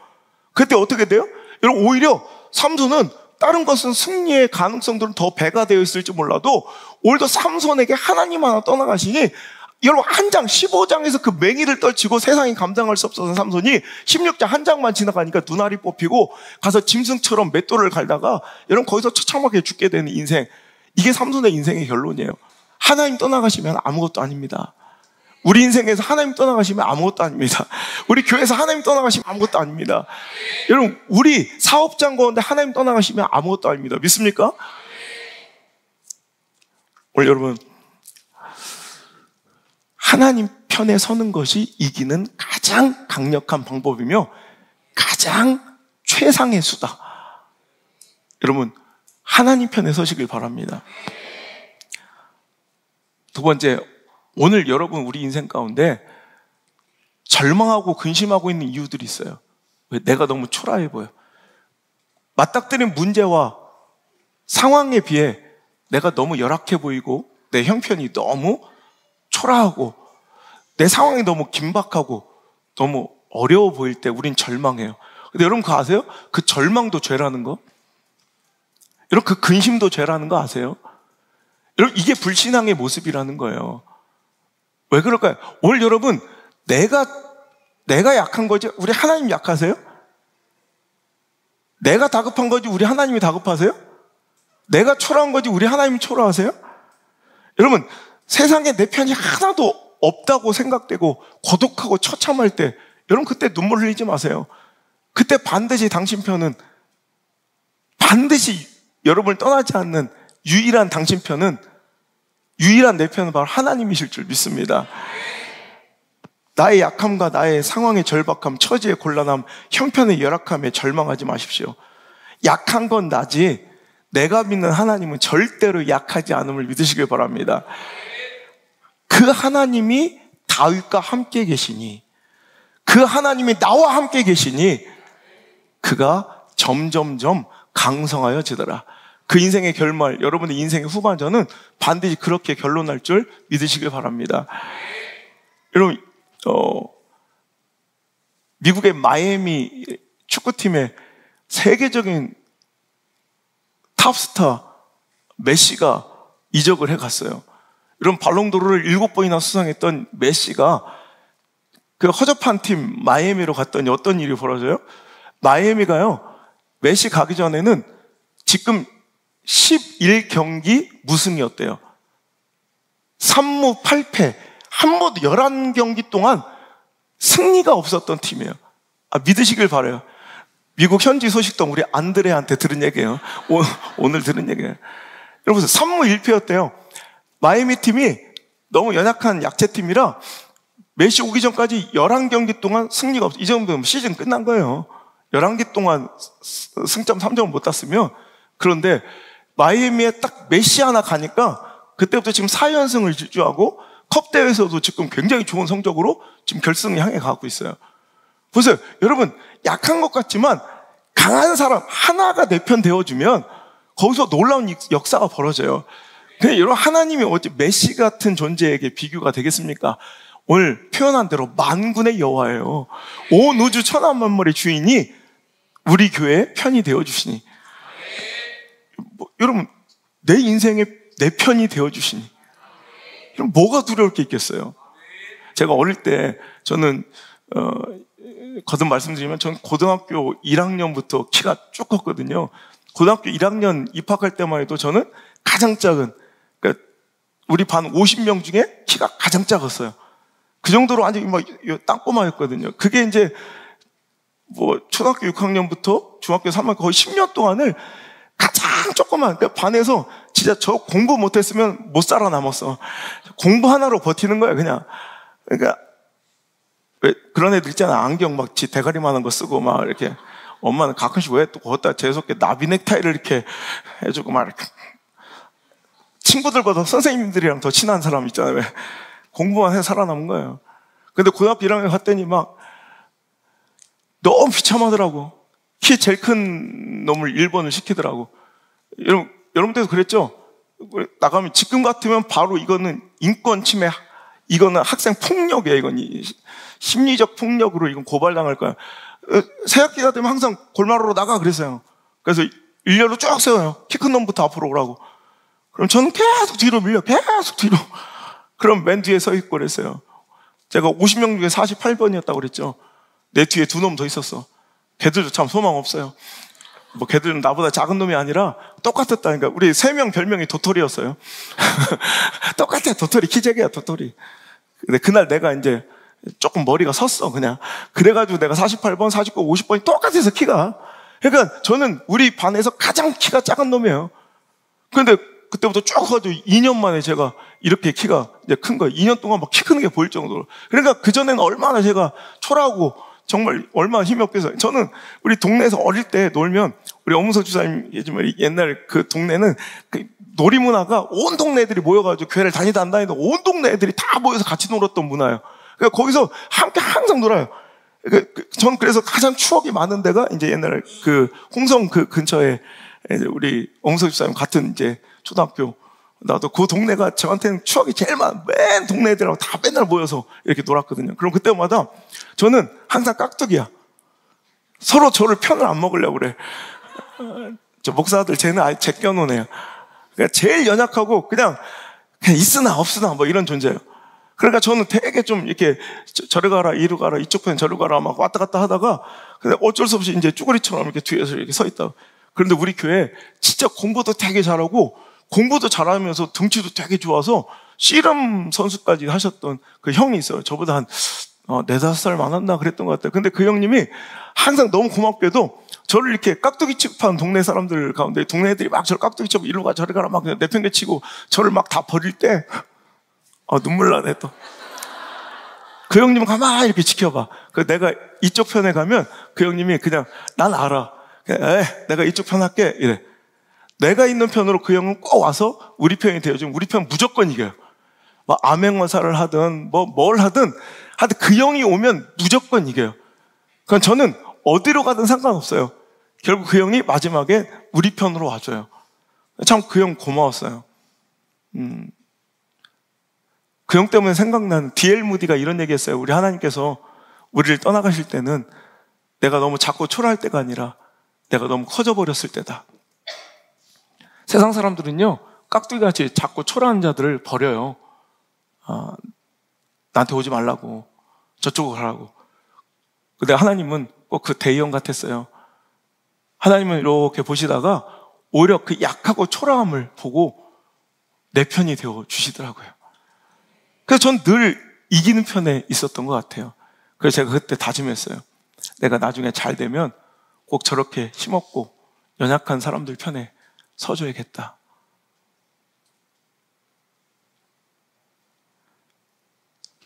그때 어떻게 돼요? 여러분 오히려 삼손은 다른 것은 승리의 가능성들은 더 배가 되어 있을지 몰라도 오히려 삼손에게 하나님 하나 떠나가시니, 여러분 한 장 15장에서 그 맹위를 떨치고 세상이 감당할 수 없어서 삼손이 16장 한 장만 지나가니까 눈알이 뽑히고 가서 짐승처럼 맷돌을 갈다가 여러분 거기서 처참하게 죽게 되는 인생, 이게 삼손의 인생의 결론이에요. 하나님 떠나가시면 아무것도 아닙니다. 우리 인생에서 하나님 떠나가시면 아무것도 아닙니다. 우리 교회에서 하나님 떠나가시면 아무것도 아닙니다. 여러분 우리 사업장 가운데 하나님 떠나가시면 아무것도 아닙니다. 믿습니까? 오늘 여러분 하나님 편에 서는 것이 이기는 가장 강력한 방법이며 가장 최상의 수다. 여러분 하나님 편에 서시길 바랍니다. 두 번째, 오늘 여러분 우리 인생 가운데 절망하고 근심하고 있는 이유들이 있어요. 왜? 내가 너무 초라해 보여. 맞닥뜨린 문제와 상황에 비해 내가 너무 열악해 보이고 내 형편이 너무 초라하고 내 상황이 너무 긴박하고 너무 어려워 보일 때 우린 절망해요. 근데 여러분 그거 아세요? 그 절망도 죄라는 거? 여러분 그 근심도 죄라는 거 아세요? 여러분 이게 불신앙의 모습이라는 거예요. 왜 그럴까요? 오늘 여러분 내가 약한 거지 우리 하나님 약하세요? 내가 다급한 거지 우리 하나님이 다급하세요? 내가 초라한 거지 우리 하나님이 초라하세요? 여러분 세상에 내 편이 하나도 없다고 생각되고 고독하고 처참할 때, 여러분 그때 눈물 흘리지 마세요. 그때 반드시 당신 편은, 반드시 여러분을 떠나지 않는 유일한 당신 편은, 유일한 내 편은 바로 하나님이실 줄 믿습니다. 나의 약함과 나의 상황의 절박함, 처지의 곤란함, 형편의 열악함에 절망하지 마십시오. 약한 건 나지 내가 믿는 하나님은 절대로 약하지 않음을 믿으시길 바랍니다. 그 하나님이 다윗과 함께 계시니, 그 하나님이 나와 함께 계시니 그가 점점점 강성하여지더라. 그 인생의 결말, 여러분의 인생의 후반전은 반드시 그렇게 결론날 줄 믿으시길 바랍니다. 여러분, 미국의 마이애미 축구팀의 세계적인 탑스타 메시가 이적을 해갔어요. 이런 발롱도르를 7번이나 수상했던 메시가 그 허접한 팀 마이애미로 갔더니 어떤 일이 벌어져요? 마이애미가요, 메시 가기 전에는 지금 11경기 무승이었대요. 3무 8패, 한 번도 11경기 동안 승리가 없었던 팀이에요. 믿으시길 바라요. 미국 현지 소식도 우리 안드레한테 들은 얘기예요. 오늘 들은 얘기예요. 여러분, 3무 1패였대요. 마이애미 팀이 너무 연약한 약체팀이라 메시 오기 전까지 11경기 동안 승리가 없어. 이 정도면 시즌 끝난 거예요. 11개 동안 승점 3점을 못 땄으면. 그런데 마이애미에 딱 메시 하나 가니까 그때부터 지금 4연승을 질주하고 컵 대회에서도 지금 굉장히 좋은 성적으로 지금 결승을 향해 가고 있어요. 보세요. 여러분, 약한 것 같지만 강한 사람 하나가 내 편 되어주면 거기서 놀라운 역사가 벌어져요. 근데 여러분, 하나님이 어찌 메시 같은 존재에게 비교가 되겠습니까? 오늘 표현한 대로 만군의 여호와예요. 온 우주 천하 만물의 주인이 우리 교회의 편이 되어주시니, 여러분, 내 인생의 내 편이 되어주시니, 그럼 뭐가 두려울 게 있겠어요? 제가 어릴 때, 저는 거듭 말씀드리면 저는 고등학교 1학년부터 키가 쭉 컸거든요. 고등학교 1학년 입학할 때만 해도 저는 가장 작은, 그러니까 우리 반 50명 중에 키가 가장 작았어요. 그 정도로 완전히 막 땅꼬마였거든요. 그게 이제 뭐 초등학교 6학년부터 중학교 3학년 거의 10년 동안을 가장 조그만, 그러니까 반에서 진짜 저 공부 못했으면 못 살아남았어. 공부 하나로 버티는 거야, 그냥. 그러니까 왜 그런 애들 있잖아. 안경 막 지 대가리만한 거 쓰고 막 이렇게. 엄마는 가끔씩 왜 또 거기다 재수없게 나비 넥타이를 이렇게 해주고 막 이렇게. 친구들보다 선생님들이랑 더 친한 사람 있잖아요. 왜 공부만 해서 살아남은 거예요. 근데 고등학교 1학년 갔더니 막 너무 비참하더라고. 키 제일 큰 놈을 1번을 시키더라고. 여러분들도 그랬죠? 나가면 지금 같으면 바로 이거는 인권 침해, 이거는 학생 폭력이에요. 이건 심리적 폭력으로 이건 고발당할 거야. 새학기가 되면 항상 골마루로 나가 그랬어요. 그래서 일렬로 쭉 세워요. 키 큰 놈부터 앞으로 오라고. 그럼 저는 계속 뒤로 밀려. 계속 뒤로. 그럼 맨 뒤에 서 있고 그랬어요. 제가 50명 중에 48번이었다고 그랬죠. 내 뒤에 2놈 더 있었어. 걔들도 참 소망 없어요. 뭐 걔들은 나보다 작은 놈이 아니라 똑같았다니까. 우리 3명 별명이 도토리였어요. 똑같아. 도토리. 키재기야 도토리. 근데 그날 내가 이제 조금 머리가 섰어 그냥. 그래가지고 내가 48번, 49, 50번이 똑같아서 키가. 그러니까 저는 우리 반에서 가장 키가 작은 놈이에요. 그런데 그때부터 쭉 가지고 2년 만에 제가 이렇게 키가 이제 큰 거예요. 2년 동안 막 키 크는 게 보일 정도로. 그러니까 그전에는 얼마나 제가 초라하고 정말 얼마나 힘이 없겠어요. 저는 우리 동네에서 어릴 때 놀면, 우리 엄문석 주사님 옛날 그 동네는 그 놀이 문화가 온 동네 애들이 모여가지고 교회를 다니다 안 다니도 온 동네 애들이 다 모여서 같이 놀았던 문화예요. 그러니까 거기서 함께 항상 놀아요. 전 그래서 가장 추억이 많은 데가 이제 옛날에 그 홍성 그 근처에 이제 우리 엄문석 주사님 같은 이제 초등학교, 나도 그 동네가 저한테는 추억이 제일 많아. 맨 동네 애들하고 다 맨날 모여서 이렇게 놀았거든요. 그럼 그때마다 저는 항상 깍두기야. 서로 저를 편을 안 먹으려고 그래. 저 목사들 쟤는 아예 제껴놓네요. 그러니까 제일 연약하고 그냥 있으나 없으나 뭐 이런 존재예요. 그러니까 저는 되게 좀 이렇게 저리 가라 이리 가라 이쪽 편 저리 가라 막 왔다 갔다 하다가 근데 어쩔 수 없이 이제 쭈구리처럼 이렇게 뒤에서 이렇게 서 있다. 그런데 우리 교회 진짜 공부도 되게 잘하고 공부도 잘하면서 등치도 되게 좋아서 씨름 선수까지 하셨던 그 형이 있어요. 저보다 한 4-5살 많았나 그랬던 것 같아요. 근데 그 형님이 항상 너무 고맙게도 저를 이렇게 깍두기 칩한 동네 사람들 가운데, 동네 애들이 막 저를 깍두기 칩고 이리로 가 저리 가라 막 내팽개치고 저를 막 다 버릴 때 눈물 나네 또. 그 형님은 가만히 이렇게 지켜봐. 내가 이쪽 편에 가면 그 형님이 그냥 난 알아. 내가 이쪽 편 할게 이래. 내가 있는 편으로 그 형은 꼭 와서 우리 편이 되어주면 우리 편 무조건 이겨요. 막 암행어사를 하든 뭘 하든 그 형이 오면 무조건 이겨요. 그러니까 저는 어디로 가든 상관없어요. 결국 그 형이 마지막에 우리 편으로 와줘요. 참 그 형 고마웠어요. 그 형 때문에 생각나는 D.L. 무디가 이런 얘기했어요. 우리 하나님께서 우리를 떠나가실 때는 내가 너무 작고 초라할 때가 아니라 내가 너무 커져버렸을 때다. 세상 사람들은요, 깍두기같이 작고 초라한 자들을 버려요. 나한테 오지 말라고, 저쪽으로 가라고. 근데 하나님은 꼭 그 대형 같았어요. 하나님은 이렇게 보시다가 오히려 그 약하고 초라함을 보고 내 편이 되어 주시더라고요. 그래서 전 늘 이기는 편에 있었던 것 같아요. 그래서 제가 그때 다짐했어요. 내가 나중에 잘 되면 꼭 저렇게 힘없고 연약한 사람들 편에 서줘야겠다.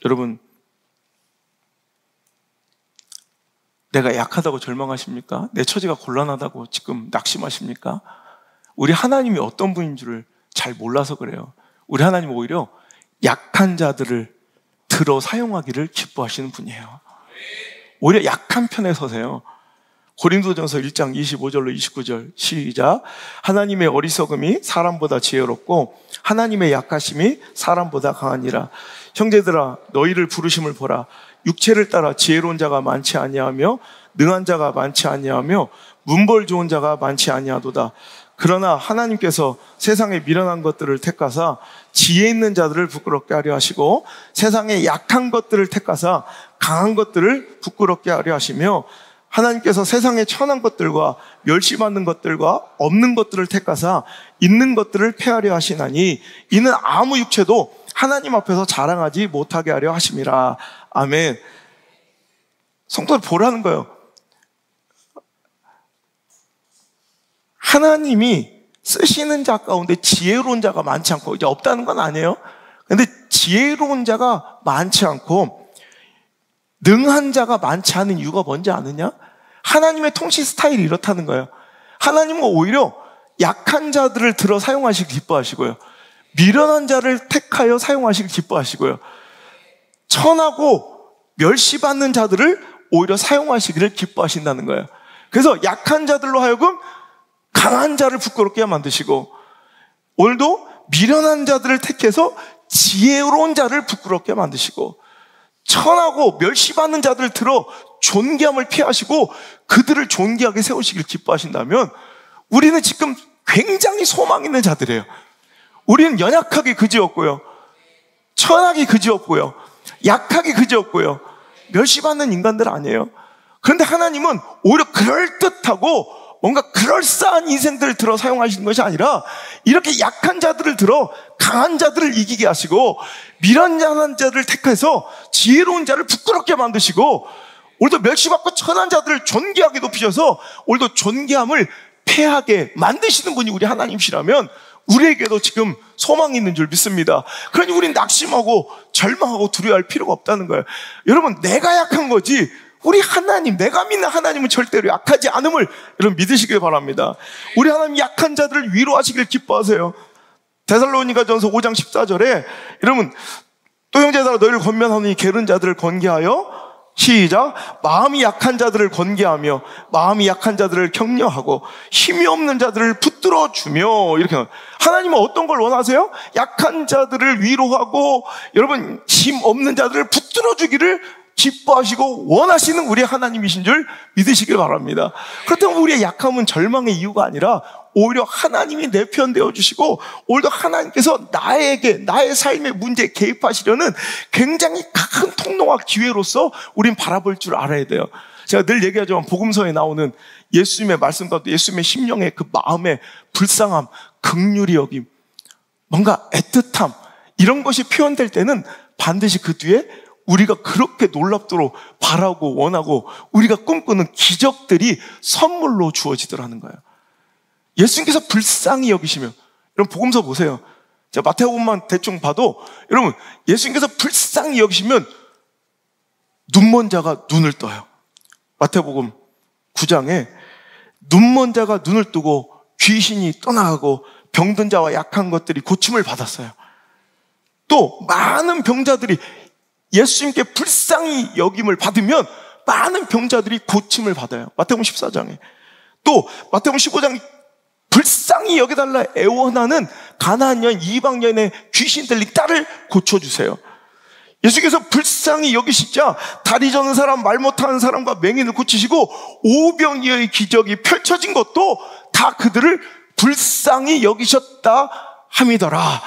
여러분, 내가 약하다고 절망하십니까? 내 처지가 곤란하다고 지금 낙심하십니까? 우리 하나님이 어떤 분인 줄을 잘 몰라서 그래요. 우리 하나님은 오히려 약한 자들을 들어 사용하기를 기뻐하시는 분이에요. 오히려 약한 편에 서세요. 고린도전서 1장 25절로 29절 시작. 하나님의 어리석음이 사람보다 지혜롭고 하나님의 약하심이 사람보다 강하니라. 형제들아, 너희를 부르심을 보라. 육체를 따라 지혜로운 자가 많지 아니하며 능한 자가 많지 아니하며 문벌 좋은 자가 많지 아니하도다. 그러나 하나님께서 세상에 미련한 것들을 택하사 지혜 있는 자들을 부끄럽게 하려 하시고 세상에 약한 것들을 택하사 강한 것들을 부끄럽게 하려 하시며 하나님께서 세상에 천한 것들과 멸시받는 것들과 없는 것들을 택하사 있는 것들을 폐하려 하시나니 이는 아무 육체도 하나님 앞에서 자랑하지 못하게 하려 하심이라. 아멘. 성도를 보라는 거예요. 하나님이 쓰시는 자 가운데 지혜로운 자가 많지 않고, 이제 없다는 건 아니에요. 근데 지혜로운 자가 많지 않고 능한 자가 많지 않은 이유가 뭔지 아느냐? 하나님의 통치 스타일이 이렇다는 거예요. 하나님은 오히려 약한 자들을 들어 사용하시길 기뻐하시고요, 미련한 자를 택하여 사용하시길 기뻐하시고요, 천하고 멸시받는 자들을 오히려 사용하시기를 기뻐하신다는 거예요. 그래서 약한 자들로 하여금 강한 자를 부끄럽게 만드시고, 오늘도 미련한 자들을 택해서 지혜로운 자를 부끄럽게 만드시고, 천하고 멸시받는 자들을 들어 존귀함을 피하시고 그들을 존귀하게 세우시길 기뻐하신다면 우리는 지금 굉장히 소망 있는 자들이에요. 우리는 연약하기 그지없고요, 천하기 그지없고요, 약하기 그지없고요, 멸시받는 인간들 아니에요. 그런데 하나님은 오히려 그럴듯하고 뭔가 그럴싸한 인생들을 들어 사용하시는 것이 아니라 이렇게 약한 자들을 들어 강한 자들을 이기게 하시고 미련한 자들을 택해서 지혜로운 자를 부끄럽게 만드시고 오늘도 멸시받고 천한 자들을 존귀하게 높이셔서 오늘도 존귀함을 패하게 만드시는 분이 우리 하나님이시라면 우리에게도 지금 소망이 있는 줄 믿습니다. 그러니 우리는 낙심하고 절망하고 두려워할 필요가 없다는 거예요. 여러분, 내가 약한 거지 우리 하나님, 내가 믿는 하나님은 절대로 약하지 않음을 여러분 믿으시길 바랍니다. 우리 하나님 약한 자들을 위로하시길 기뻐하세요. 데살로니가전서 5장 14절에 여러분, 또 형제들아 너희를 권면하노니 게으른 자들을 권계하여 시작. 마음이 약한 자들을 권계하며 마음이 약한 자들을 격려하고 힘이 없는 자들을 붙들어 주며. 이렇게 하나님은 어떤 걸 원하세요? 약한 자들을 위로하고 여러분 힘 없는 자들을 붙들어 주기를 기뻐하시고 원하시는 우리 하나님이신 줄 믿으시길 바랍니다. 그렇다면 우리의 약함은 절망의 이유가 아니라 오히려 하나님이 내 편 되어주시고 오히려 하나님께서 나의 삶의 문제에 개입하시려는 굉장히 큰 통로와 기회로서 우린 바라볼 줄 알아야 돼요. 제가 늘 얘기하지만 복음서에 나오는 예수님의 말씀 가운데 예수님의 심령의 그 마음의 불쌍함, 긍휼히 여김, 뭔가 애틋함, 이런 것이 표현될 때는 반드시 그 뒤에 우리가 그렇게 놀랍도록 바라고 원하고 우리가 꿈꾸는 기적들이 선물로 주어지더라는 거예요. 예수님께서 불쌍히 여기시면, 여러분 복음서 보세요. 자, 마태복음만 대충 봐도 여러분 예수님께서 불쌍히 여기시면 눈먼 자가 눈을 떠요. 마태복음 9장에 눈먼 자가 눈을 뜨고 귀신이 떠나가고 병든 자와 약한 것들이 고침을 받았어요. 또 많은 병자들이 예수님께 불쌍히 여김을 받으면 많은 병자들이 고침을 받아요. 마태복음 14장에. 또 마태복음 15장 불쌍히 여겨달라 애원하는 가나안 여인, 이방 여인의 귀신 들린 딸을 고쳐주세요. 예수께서 불쌍히 여기시자 다리 저는 사람, 말 못하는 사람과 맹인을 고치시고 오병이어의 기적이 펼쳐진 것도 다 그들을 불쌍히 여기셨다 함이더라.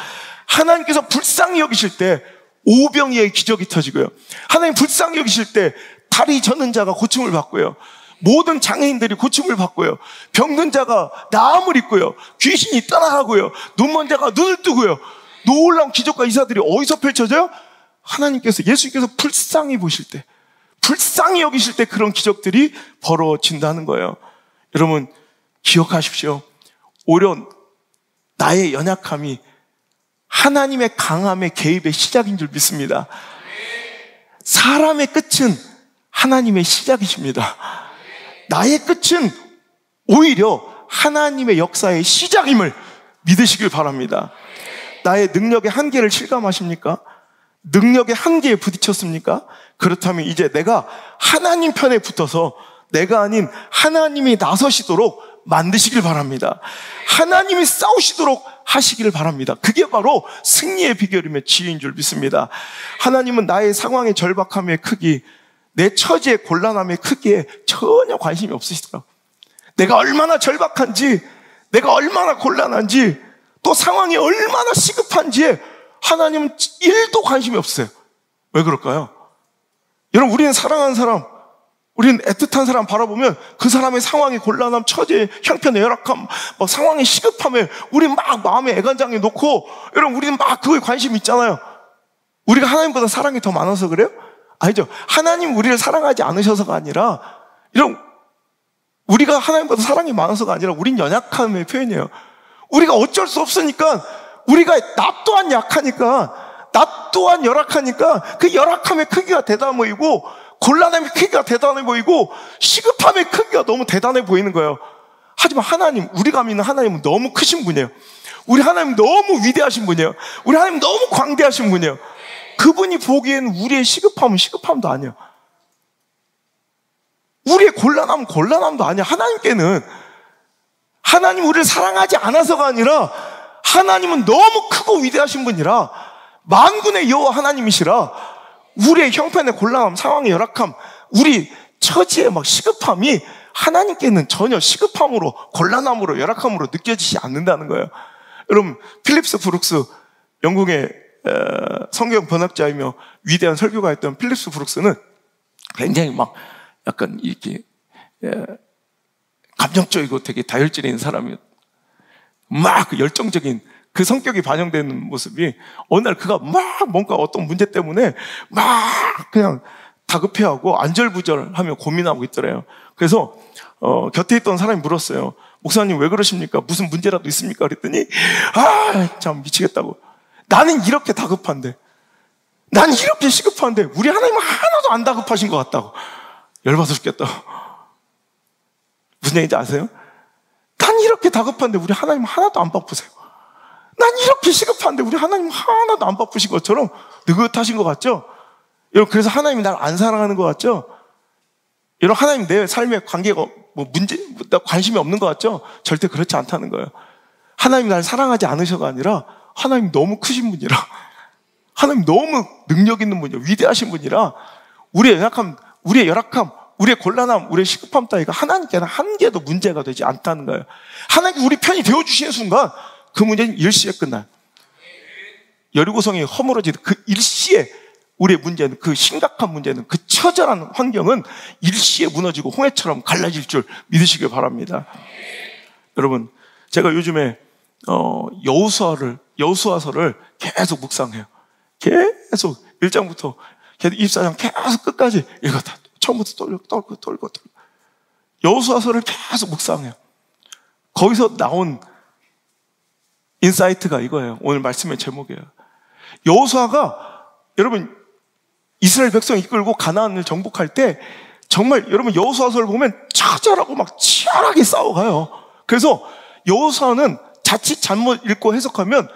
하나님께서 불쌍히 여기실 때 오병이어의 기적이 터지고요. 하나님 불쌍히 여기실 때 다리 저는 자가 고침을 받고요. 모든 장애인들이 고침을 받고요. 병든 자가 나음을 입고요. 귀신이 떠나가고요. 눈먼 자가 눈을 뜨고요. 놀라운 기적과 이사들이 어디서 펼쳐져요? 하나님께서, 예수님께서 불쌍히 보실 때, 불쌍히 여기실 때 그런 기적들이 벌어진다는 거예요. 여러분 기억하십시오. 오히려 나의 연약함이 하나님의 강함의 개입의 시작인 줄 믿습니다. 사람의 끝은 하나님의 시작이십니다. 나의 끝은 오히려 하나님의 역사의 시작임을 믿으시길 바랍니다. 나의 능력의 한계를 실감하십니까? 능력의 한계에 부딪혔습니까? 그렇다면 이제 내가 하나님 편에 붙어서 내가 아닌 하나님이 나서시도록 만드시길 바랍니다. 하나님이 싸우시도록 하시기를 바랍니다. 그게 바로 승리의 비결이며 지혜인 줄 믿습니다. 하나님은 나의 상황의 절박함의 크기, 내 처지의 곤란함의 크기에 전혀 관심이 없으시더라고요. 내가 얼마나 절박한지, 내가 얼마나 곤란한지, 또 상황이 얼마나 시급한지에 하나님은 1도 관심이 없어요. 왜 그럴까요? 여러분, 우리는 사랑하는 사람, 우리는 애틋한 사람 바라보면 그 사람의 상황이 곤란함, 처지의 형편의 열악함, 막 상황의 시급함에 우리 막 마음에 애간장에 놓고, 여러분 우리는 막 그거에 관심이 있잖아요. 우리가 하나님보다 사랑이 더 많아서 그래요? 아니죠. 하나님 우리를 사랑하지 않으셔서가 아니라, 여러분 우리가 하나님보다 사랑이 많아서가 아니라 우린 연약함의 표현이에요. 우리가 어쩔 수 없으니까, 우리가 나 또한 약하니까, 나 또한 열악하니까 그 열악함의 크기가 대단해 보이고, 곤란함의 크기가 대단해 보이고, 시급함의 크기가 너무 대단해 보이는 거예요. 하지만 하나님, 우리가 믿는 하나님은 너무 크신 분이에요. 우리 하나님 너무 위대하신 분이에요. 우리 하나님 너무 광대하신 분이에요. 그분이 보기에는 우리의 시급함은 시급함도 아니에요. 우리의 곤란함은 곤란함도 아니야. 하나님께는, 하나님 우리를 사랑하지 않아서가 아니라 하나님은 너무 크고 위대하신 분이라, 만군의 여호와 하나님이시라 우리의 형편의 곤란함, 상황의 열악함, 우리 처지의 막 시급함이 하나님께는 전혀 시급함으로, 곤란함으로, 열악함으로 느껴지지 않는다는 거예요. 여러분, 필립스 브룩스, 영국의 성경 번역자이며 위대한 설교가였던 필립스 브룩스는 굉장히 막 약간 이렇게 감정적이고 되게 다혈질인 사람이었어요. 막 열정적인 그 성격이 반영되는 모습이, 어느 날 그가 막 뭔가 어떤 문제 때문에 막 그냥 다급해하고 안절부절하며 고민하고 있더래요. 그래서 곁에 있던 사람이 물었어요. 목사님 왜 그러십니까? 무슨 문제라도 있습니까? 그랬더니 참 미치겠다고. 나는 이렇게 다급한데, 나는 이렇게 시급한데 우리 하나님은 하나도 안 다급하신 것 같다고. 열받아 죽겠다고. 무슨 얘기인지 아세요? 난 이렇게 다급한데 우리 하나님 하나도 안 바쁘세요. 난 이렇게 시급한데 우리 하나님 하나도 안 바쁘신 것처럼 느긋하신 것 같죠? 여러분, 그래서 하나님이 날 안 사랑하는 것 같죠? 여러분, 하나님 내 삶에 관계가 관심이 없는 것 같죠? 절대 그렇지 않다는 거예요. 하나님이 날 사랑하지 않으셔가 아니라 하나님 너무 크신 분이라, 하나님 너무 능력 있는 분이라, 위대하신 분이라 우리의 연약함, 우리의 열악함, 우리의 곤란함, 우리의 시급함 따위가 하나님께는 한 개도 문제가 되지 않다는 거예요. 하나님이 우리 편이 되어주시는 순간 그 문제는 일시에 끝나요. 여리고성이 허물어지는 그 일시에 우리의 문제는, 그 심각한 문제는, 그 처절한 환경은 일시에 무너지고 홍해처럼 갈라질 줄 믿으시길 바랍니다. 여러분, 제가 요즘에 여호수아를 여호수아서를 계속 묵상해요. 계속 1장부터 24장 계속 끝까지 읽었다. 처음부터 돌고. 여호수아서를 계속 묵상해요. 거기서 나온 인사이트가 이거예요. 오늘 말씀의 제목이에요. 여호수아가 여러분 이스라엘 백성 이끌고 가나안을 정복할 때 정말 여러분 여호수아서를 보면 처절하고 막 치열하게 싸워가요. 그래서 여호수아는 자칫 잘못 읽고 해석하면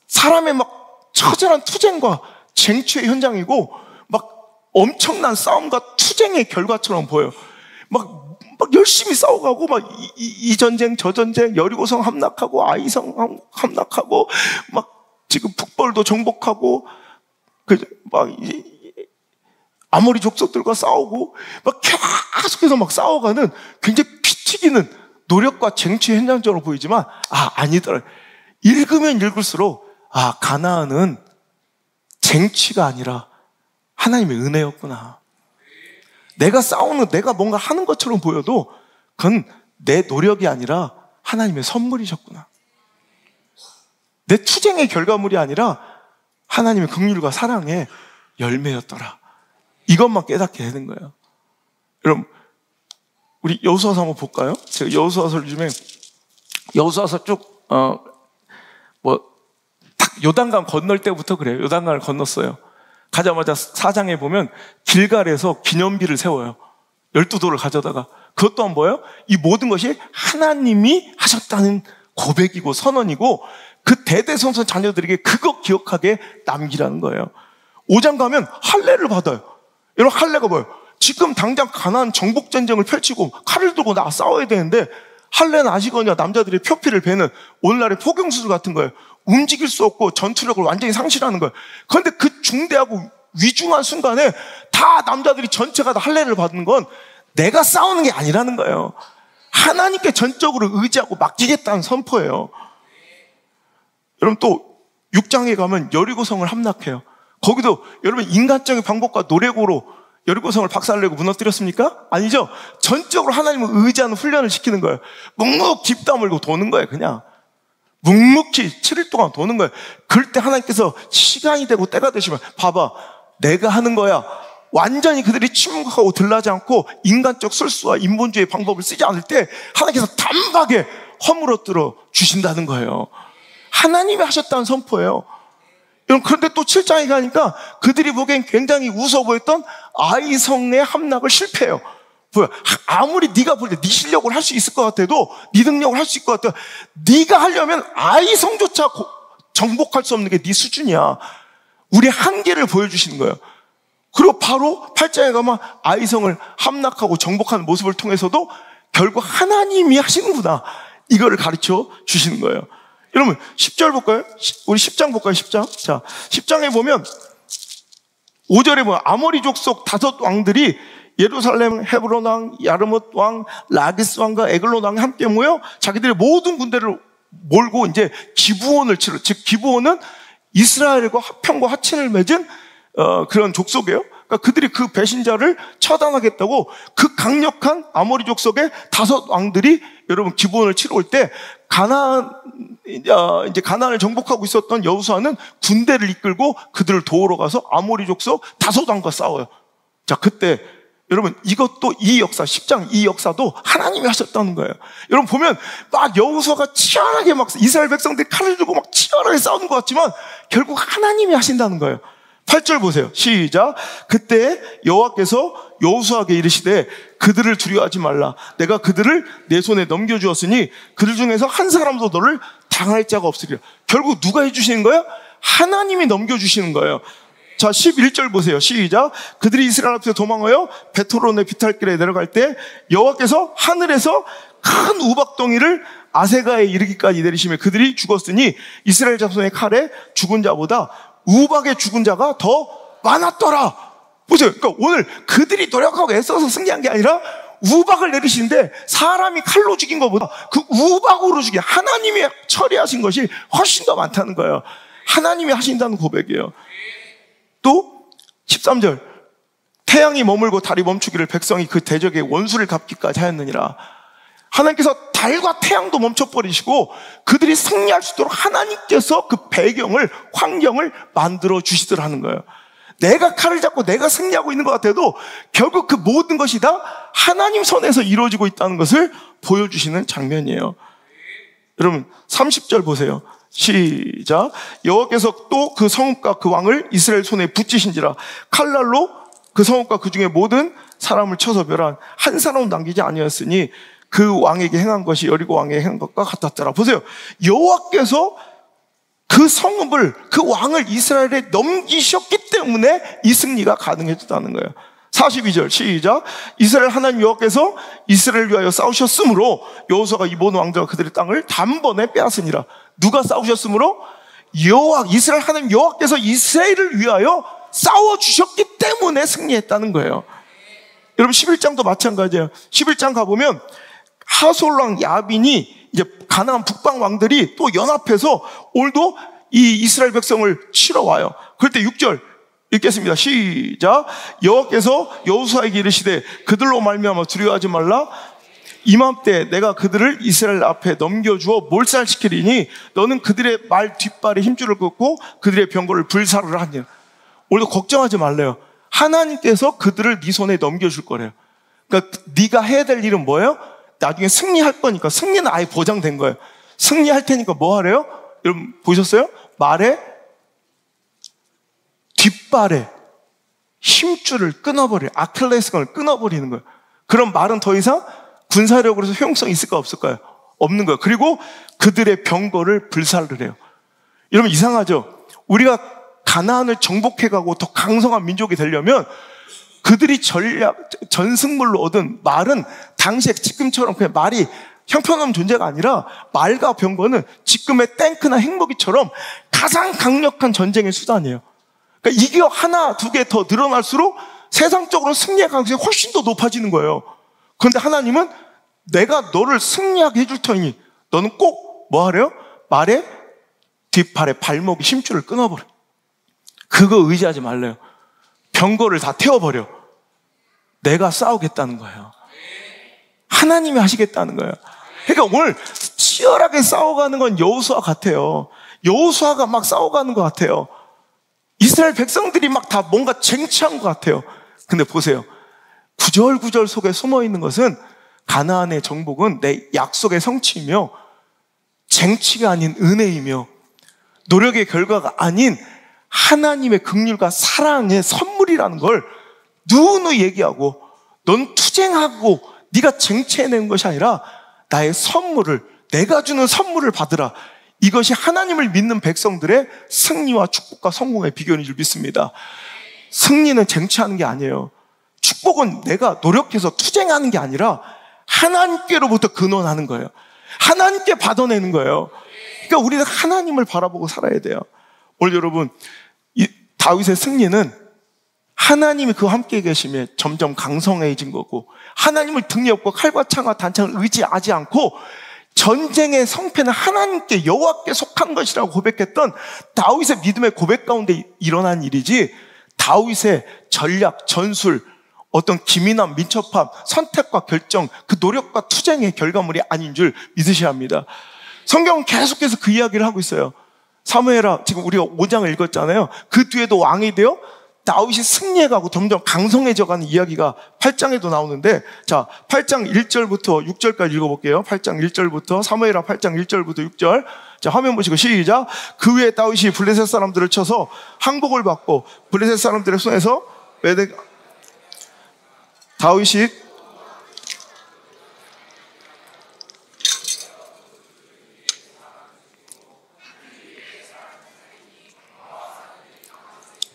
사람의 막 처절한 투쟁과 쟁취의 현장이고 막 엄청난 싸움과 투쟁의 결과처럼 보여요. 막 열심히 싸워가고 막 이 전쟁 저 전쟁 여리고성 함락하고 아이성 함락하고 막 지금 북벌도 정복하고 막 아모리 족속들과 싸우고 막 계속해서 막 싸워가는 굉장히 피 튀기는 노력과 쟁취 현장적으로 보이지만 아니더라. 읽으면 읽을수록 가나안은 쟁취가 아니라 하나님의 은혜였구나. 내가 싸우는 내가 뭔가 하는 것처럼 보여도 그건 내 노력이 아니라 하나님의 선물이셨구나. 내 투쟁의 결과물이 아니라 하나님의 긍휼과 사랑의 열매였더라. 이것만 깨닫게 되는 거예요. 여러분 우리 여호수아서 한번 볼까요? 제가 여호수아서를 요즘에 여호수아서 쭉 딱 요단강 건널 때부터 그래요. 요단강을 건넜어요. 가자마자 4장에 보면 길갈에서 기념비를 세워요. 12돌을 가져다가. 그것 또한 뭐예요? 이 모든 것이 하나님이 하셨다는 고백이고 선언이고 그 대대손손 자녀들에게 그거 기억하게 남기라는 거예요. 5장 가면 할례를 받아요. 여러분 할례가 뭐예요? 지금 당장 가나안 정복 전쟁을 펼치고 칼을 들고 나 싸워야 되는데 할례는 아시거냐? 남자들이 표피를 베는 오늘날의 포경수술 같은 거예요. 움직일 수 없고 전투력을 완전히 상실하는 거예요. 그런데 그 중대하고 위중한 순간에 다 남자들이 전체가 다 할례를 받는 건 내가 싸우는 게 아니라는 거예요. 하나님께 전적으로 의지하고 맡기겠다는 선포예요. 여러분 또 6장에 가면 여리고성을 함락해요. 거기도 여러분 인간적인 방법과 노력으로 여리고성을 박살내고 무너뜨렸습니까? 아니죠. 전적으로 하나님을 의지하는 훈련을 시키는 거예요. 묵묵히 집 다물고 도는 거예요. 그냥 묵묵히 7일 동안 도는 거예요. 그럴 때 하나님께서 시간이 되고 때가 되시면 봐봐 내가 하는 거야. 완전히 그들이 침묵하고 들라지 않고 인간적 술수와 인본주의 방법을 쓰지 않을 때 하나님께서 단박에 허물어뜨려 주신다는 거예요. 하나님이 하셨다는 선포예요. 여러분 그런데 또 7장에 가니까 그들이 보기엔 굉장히 우스워 보였던 아이성의 함락을 실패해요. 뭐야? 아무리 네가 볼 때 네 실력을 할 수 있을 것 같아도 네 능력을 할 수 있을 것 같아도 네가 하려면 아이성조차 정복할 수 없는 게 네 수준이야. 우리의 한계를 보여주시는 거예요. 그리고 바로 8장에 가면 아이성을 함락하고 정복하는 모습을 통해서도 결국 하나님이 하시는구나 이거를 가르쳐 주시는 거예요. 여러분 10절 볼까요? 우리 10장 볼까요? 10장. 자, 10장에 보면 5절에 보면 아모리 족속 5 왕들이 예루살렘 헤브론 왕, 야르뭇 왕, 라기스 왕과 에글론 왕이 함께 모여 자기들의 모든 군대를 몰고 이제 기브온을 치러. 즉 기브온은 이스라엘과 화평과 화친을 맺은 그런 족속이에요. 그러니까 그들이 그 배신자를 처단하겠다고 그 강력한 아모리 족속의 5 왕들이 여러분 기브온을 치러 올 때 이제 가나안을 정복하고 있었던 여호수아는 군대를 이끌고 그들을 도우러 가서 아모리 족속 5 왕과 싸워요. 자, 그때 여러분 이것도 이 역사 10장 이 역사도 하나님이 하셨다는 거예요. 여러분 보면 막 여호수아가 치열하게 막 이스라엘 백성들이 칼을 들고 막 치열하게 싸우는 것 같지만 결국 하나님이 하신다는 거예요. 8절 보세요. 시작. 그때 여호와께서 여호수아에게 이르시되 그들을 두려워하지 말라. 내가 그들을 내 손에 넘겨주었으니 그들 중에서 한 사람도 너를 당할 자가 없으리라. 결국 누가 해주시는 거예요? 하나님이 넘겨주시는 거예요. 자, 11절 보세요. 시작. 그들이 이스라엘 앞에서 도망하여 베토론의 비탈길에 내려갈 때 여호와께서 하늘에서 큰 우박덩이를 아세가에 이르기까지 내리시며 그들이 죽었으니 이스라엘 자손의 칼에 죽은 자보다 우박에 죽은 자가 더 많았더라. 보세요. 그러니까 오늘 그들이 노력하고 애써서 승리한 게 아니라 우박을 내리시는데 사람이 칼로 죽인 것보다 그 우박으로 죽인 하나님이 처리하신 것이 훨씬 더 많다는 거예요. 하나님이 하신다는 고백이에요. 또 13절 태양이 머물고 달이 멈추기를 백성이 그 대적의 원수를 갚기까지 하였느니라. 하나님께서 달과 태양도 멈춰버리시고 그들이 승리할 수 있도록 하나님께서 그 배경을, 환경을 만들어 주시더라는 거예요. 내가 칼을 잡고 내가 승리하고 있는 것 같아도 결국 그 모든 것이 다 하나님 손에서 이루어지고 있다는 것을 보여주시는 장면이에요. 여러분 30절 보세요. 시작. 여호와께서 또 그 성읍과 그 왕을 이스라엘 손에 붙이신지라 칼날로 그 성읍과 그 중에 모든 사람을 쳐서 멸한 한 사람도 남기지 아니었으니 그 왕에게 행한 것이 여리고 왕에게 행한 것과 같았더라. 보세요. 여호와께서 그 성읍을, 그 왕을 이스라엘에 넘기셨기 때문에 이 승리가 가능해졌다는 거예요. 42절 시작. 이스라엘 하나님 여호와께서 이스라엘을 위하여 싸우셨으므로 여호수아가 이 모든 왕들과 그들의 땅을 단번에 빼앗으니라. 누가 싸우셨으므로? 이스라엘 하나님 여호와께서 이스라엘을 위하여 싸워주셨기 때문에 승리했다는 거예요. 여러분 11장도 마찬가지예요. 11장 가보면 하솔왕 야빈이 이제 가나안 북방 왕들이 또 연합해서 오늘도 이 이스라엘 백성을 치러 와요. 그럴 때 6절 읽겠습니다. 시작. 여호와께서 여호수아에게 이르시되 그들로 말미암아 두려워하지 말라. 이맘때 내가 그들을 이스라엘 앞에 넘겨주어 몰살시키리니 너는 그들의 말 뒷발에 힘줄을 긋고 그들의 병거를 불사르라 하니라. 오늘도 걱정하지 말래요. 하나님께서 그들을 네 손에 넘겨줄 거래요. 그러니까 네가 해야 될 일은 뭐예요? 나중에 승리할 거니까. 승리는 아예 보장된 거예요. 승리할 테니까 뭐 하래요? 여러분 보셨어요? 말에 뒷발에 힘줄을 끊어버려요. 아킬레스건을 끊어버리는 거예요. 그럼 말은 더 이상 군사력으로서 효용성이 있을까 없을까요? 없는 거예요. 그리고 그들의 병거를 불살르래요. 여러분 이상하죠? 우리가 가나안을 정복해가고 더 강성한 민족이 되려면 그들이 전승물로 얻은 말은 당시에 지금처럼 그냥 말이 형편없는 존재가 아니라 말과 병거는 지금의 탱크나 핵무기처럼 가장 강력한 전쟁의 수단이에요. 그러니까 이게 하나, 두 개 더 늘어날수록 세상적으로 승리의 가능성이 훨씬 더 높아지는 거예요. 그런데 하나님은 내가 너를 승리하게 해줄 터이니 너는 꼭 뭐 하래요? 말에 뒷팔에 발목에 힘줄을 끊어버려. 그거 의지하지 말래요. 병거를 다 태워버려. 내가 싸우겠다는 거예요. 하나님이 하시겠다는 거예요. 그러니까 오늘 치열하게 싸워가는 건 여호수아 같아요. 여호수아가 막 싸워가는 것 같아요. 이스라엘 백성들이 막 다 뭔가 쟁취한 것 같아요. 근데 보세요. 구절구절 속에 숨어있는 것은 가나안의 정복은 내 약속의 성취이며 쟁취가 아닌 은혜이며 노력의 결과가 아닌 하나님의 긍휼과 사랑의 선물이라는 걸 누누이 얘기하고 넌 투쟁하고 네가 쟁취해내는 것이 아니라 나의 선물을, 내가 주는 선물을 받으라. 이것이 하나님을 믿는 백성들의 승리와 축복과 성공의 비결인 줄 믿습니다. 승리는 쟁취하는 게 아니에요. 축복은 내가 노력해서 투쟁하는 게 아니라 하나님께로부터 근원하는 거예요. 하나님께 받아내는 거예요. 그러니까 우리는 하나님을 바라보고 살아야 돼요. 오늘 여러분, 이 다윗의 승리는 하나님이 그와 함께 계심에 점점 강성해진 거고, 하나님을 등에 업고 칼과 창과 단창을 의지하지 않고 전쟁의 성패는 하나님께, 여호와께 속한 것이라고 고백했던 다윗의 믿음의 고백 가운데 일어난 일이지, 다윗의 전략, 전술, 어떤 기민함, 민첩함, 선택과 결정, 그 노력과 투쟁의 결과물이 아닌 줄 믿으셔야 합니다. 성경은 계속해서 그 이야기를 하고 있어요. 사무엘하, 지금 우리가 5장을 읽었잖아요. 그 뒤에도 왕이 되어 다윗이 승리해가고 점점 강성해져가는 이야기가 8장에도 나오는데, 자, 8장 1절부터 6절까지 읽어볼게요. 8장 1절부터, 사무엘하 8장 1절부터 6절. 자, 화면 보시고 시작. 그 후에 다윗이 블레셋 사람들을 쳐서 항복을 받고 블레셋 사람들의 손에서 다윗이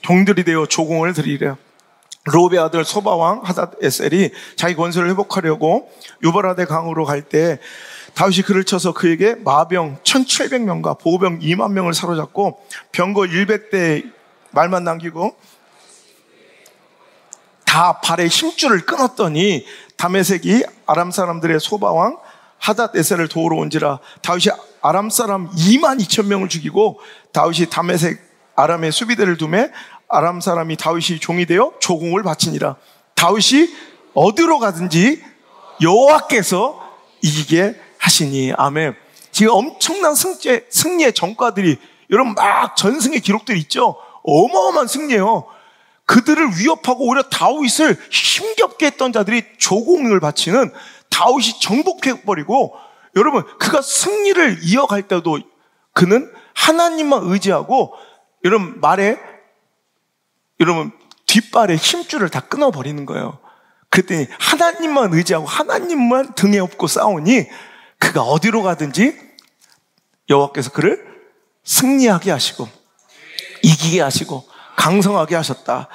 종들이 되어 조공을 드리래요. 로베 아들 소바왕 하닷에셀이 자기 권세를 회복하려고 유발하데 강으로 갈 때 다윗이 그를 쳐서 그에게 마병 1700명과 보병 2만 명을 사로잡고 병거 100대 말만 남기고 다 발에 힘줄을 끊었더니 다메섹이 아람 사람들의 소바왕 하닷에셀을 도우러 온지라. 다윗이 아람 사람 2만 2천 명을 죽이고 다윗이 다메섹 아람의 수비대를 두매 아람 사람이 다윗이 종이 되어 조공을 바치니라. 다윗이 어디로 가든지 여호와께서 이기게 하시니. 아멘. 지금 엄청난 승리의 전과들이 여러분 막 전승의 기록들이 있죠. 어마어마한 승리예요. 그들을 위협하고 오히려 다윗을 힘겹게 했던 자들이 조공을 바치는 다윗이 정복해버리고, 여러분 그가 승리를 이어갈 때도 그는 하나님만 의지하고 여러분 뒷발에 힘줄을 다 끊어버리는 거예요. 그랬더니 하나님만 의지하고 하나님만 등에 업고 싸우니 그가 어디로 가든지 여호와께서 그를 승리하게 하시고 이기게 하시고 강성하게 하셨다.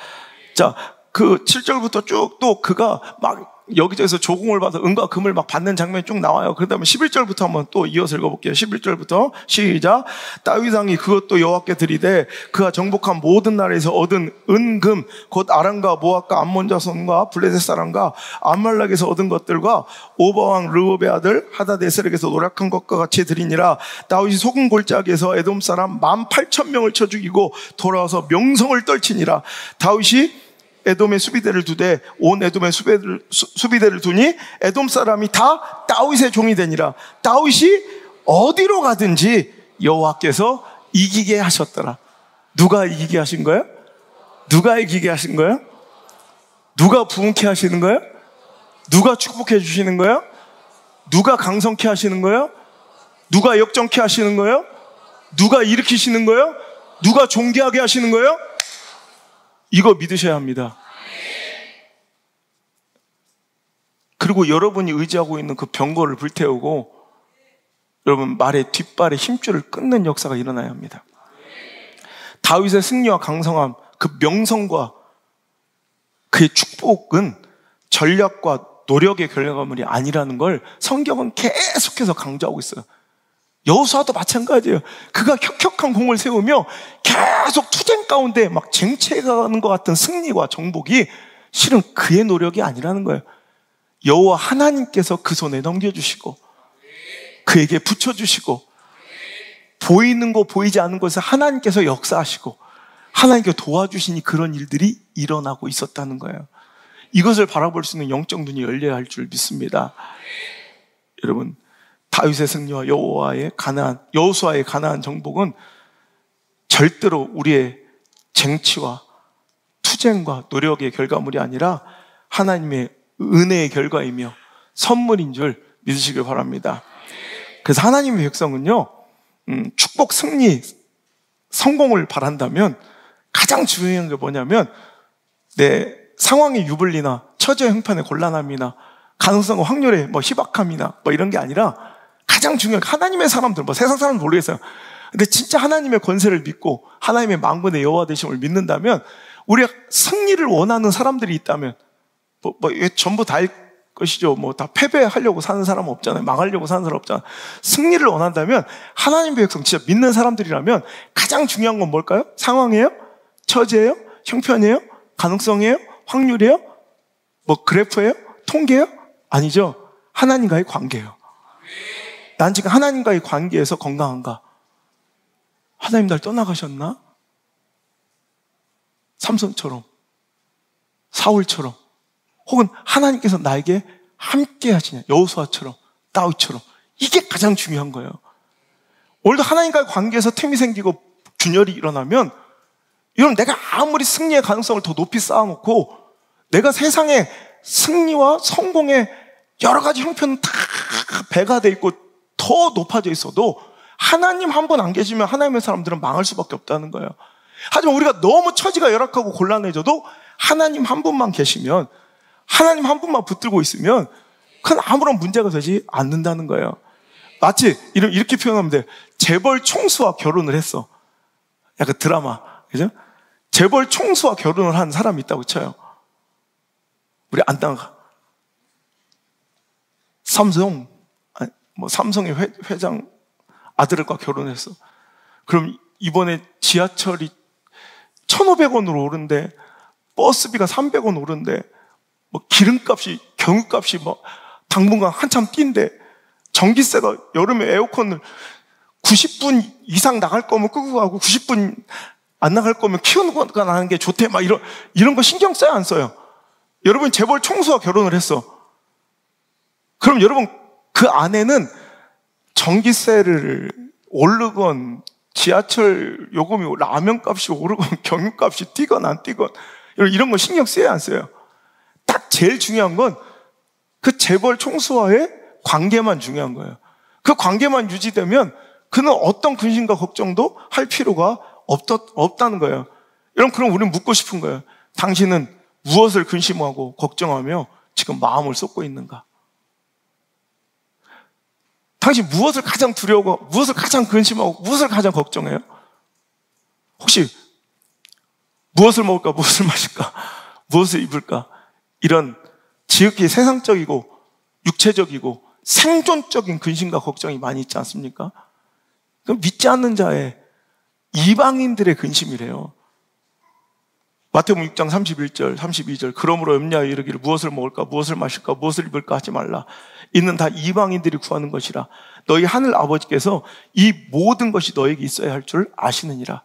자, 그 7절부터 쭉 또 그가 막 여기저기서 조공을 받아 은과 금을 막 받는 장면이 쭉 나와요. 그 다음에 11절부터 한번 또 이어서 읽어볼게요. 11절부터 시작. 다윗 왕이 그것도 여호와께 드리되 그가 정복한 모든 나라에서 얻은 은, 금, 곧 아람과 모압과 암몬 자손과 블레셋 사람과 암말렉에서 얻은 것들과 오바왕 르홉의 아들 하다데셀에게서 노력한 것과 같이 드리니라. 다윗이 소금 골짜기에서 에돔 사람 18,000명을 쳐 죽이고 돌아와서 명성을 떨치니라. 다윗이 에돔의 수비대를 두되 온 에돔의 수비대를 두니 에돔 사람이 다 다윗의 종이 되니라. 다윗이 어디로 가든지 여호와께서 이기게 하셨더라. 누가 이기게 하신 거예요? 누가 이기게 하신 거예요? 누가 부흥케 하시는 거예요? 누가 축복해 주시는 거예요? 누가 강성케 하시는 거예요? 누가 역정케 하시는 거예요? 누가 일으키시는 거예요? 누가 존귀하게 하시는 거예요? 이거 믿으셔야 합니다. 그리고 여러분이 의지하고 있는 그 병거를 불태우고 여러분 말의 뒷발에 힘줄을 끊는 역사가 일어나야 합니다. 다윗의 승리와 강성함, 그 명성과 그의 축복은 전략과 노력의 결과물이 아니라는 걸 성경은 계속해서 강조하고 있어요. 여호수아도 마찬가지예요. 그가 혁혁한 공을 세우며 계속 투쟁 가운데 막 쟁취해가는 것 같은 승리와 정복이 실은 그의 노력이 아니라는 거예요. 여호와 하나님께서 그 손에 넘겨주시고 그에게 붙여주시고 보이는 거 보이지 않는 것에 하나님께서 역사하시고 하나님께서 도와주시니 그런 일들이 일어나고 있었다는 거예요. 이것을 바라볼 수 있는 영적 눈이 열려야 할 줄 믿습니다. 여러분, 다윗의 승리와 여호수아의 가나안 정복은 절대로 우리의 쟁취와 투쟁과 노력의 결과물이 아니라 하나님의 은혜의 결과이며 선물인 줄 믿으시길 바랍니다. 그래서 하나님의 백성은요, 축복, 승리, 성공을 바란다면 가장 중요한 게 뭐냐면 내 상황의 유불리나 처지의 형편의 곤란함이나 가능성과 확률의 희박함이나 이런 게 아니라 가장 중요한 하나님의 사람들, 세상 사람은 모르겠어요. 근데 진짜 하나님의 권세를 믿고 하나님의 만군의 여호와 되심을 믿는다면 우리가 승리를 원하는 사람들이 있다면 이게 전부 다일 것이죠. 다 패배하려고 사는 사람은 없잖아요. 망하려고 사는 사람 없잖아요. 승리를 원한다면 하나님의 백성 진짜 믿는 사람들이라면 가장 중요한 건 뭘까요? 상황이에요? 처지예요? 형편이에요? 가능성이에요? 확률이에요? 그래프예요? 통계예요? 아니죠. 하나님과의 관계예요. 난 지금 하나님과의 관계에서 건강한가? 하나님 날 떠나가셨나? 삼손처럼, 사울처럼, 혹은 하나님께서 나에게 함께 하시냐? 여호수아처럼, 다윗처럼. 이게 가장 중요한 거예요. 오늘도 하나님과의 관계에서 틈이 생기고 균열이 일어나면 여러분, 내가 아무리 승리의 가능성을 더 높이 쌓아놓고 내가 세상의 승리와 성공의 여러 가지 형편은 다 배가 돼 있고 더 높아져 있어도 하나님 한 분 안 계시면 하나님의 사람들은 망할 수밖에 없다는 거예요. 하지만 우리가 너무 처지가 열악하고 곤란해져도 하나님 한 분만 계시면, 하나님 한 분만 붙들고 있으면 그건 아무런 문제가 되지 않는다는 거예요. 마치 이렇게 표현하면 돼. 재벌 총수와 결혼을 했어. 약간 드라마, 그죠? 재벌 총수와 결혼을 한 사람이 있다고 쳐요. 우리 안다가 삼성의 회장 아들과 결혼했어. 그럼 이번에 지하철이 1,500원으로 오른데, 버스비가 300원 오른데, 기름값이, 경유값이 당분간 한참 뛴데, 전기세가 여름에 에어컨을 90분 이상 나갈 거면 끄고 가고 90분 안 나갈 거면 키우는 거가 나는 게 좋대. 이런 거 신경 써요, 안 써요? 여러분 재벌 총수와 결혼을 했어. 그럼 여러분 그 안에는 전기세를 오르건 지하철 요금이 라면값이 오르건 경유값이 뛰건 안 뛰건 이런 거 신경 쓰여야 안 써요. 딱 제일 중요한 건 그 재벌 총수와의 관계만 중요한 거예요. 그 관계만 유지되면 그는 어떤 근심과 걱정도 할 필요가 없다는 거예요. 여러분, 그럼 우리는 묻고 싶은 거예요. 당신은 무엇을 근심하고 걱정하며 지금 마음을 쏟고 있는가? 당신 무엇을 가장 두려워하고 무엇을 가장 근심하고 무엇을 가장 걱정해요? 혹시 무엇을 먹을까, 무엇을 마실까, 무엇을 입을까, 이런 지극히 세상적이고 육체적이고 생존적인 근심과 걱정이 많이 있지 않습니까? 그럼 믿지 않는 자의 이방인들의 근심이래요. 마태복음 6장 31절, 32절. 그러므로 염려하여 이르기를 무엇을 먹을까, 무엇을 마실까, 무엇을 입을까 하지 말라. 이는 다 이방인들이 구하는 것이라. 너희 하늘 아버지께서 이 모든 것이 너에게 있어야 할 줄 아시느니라.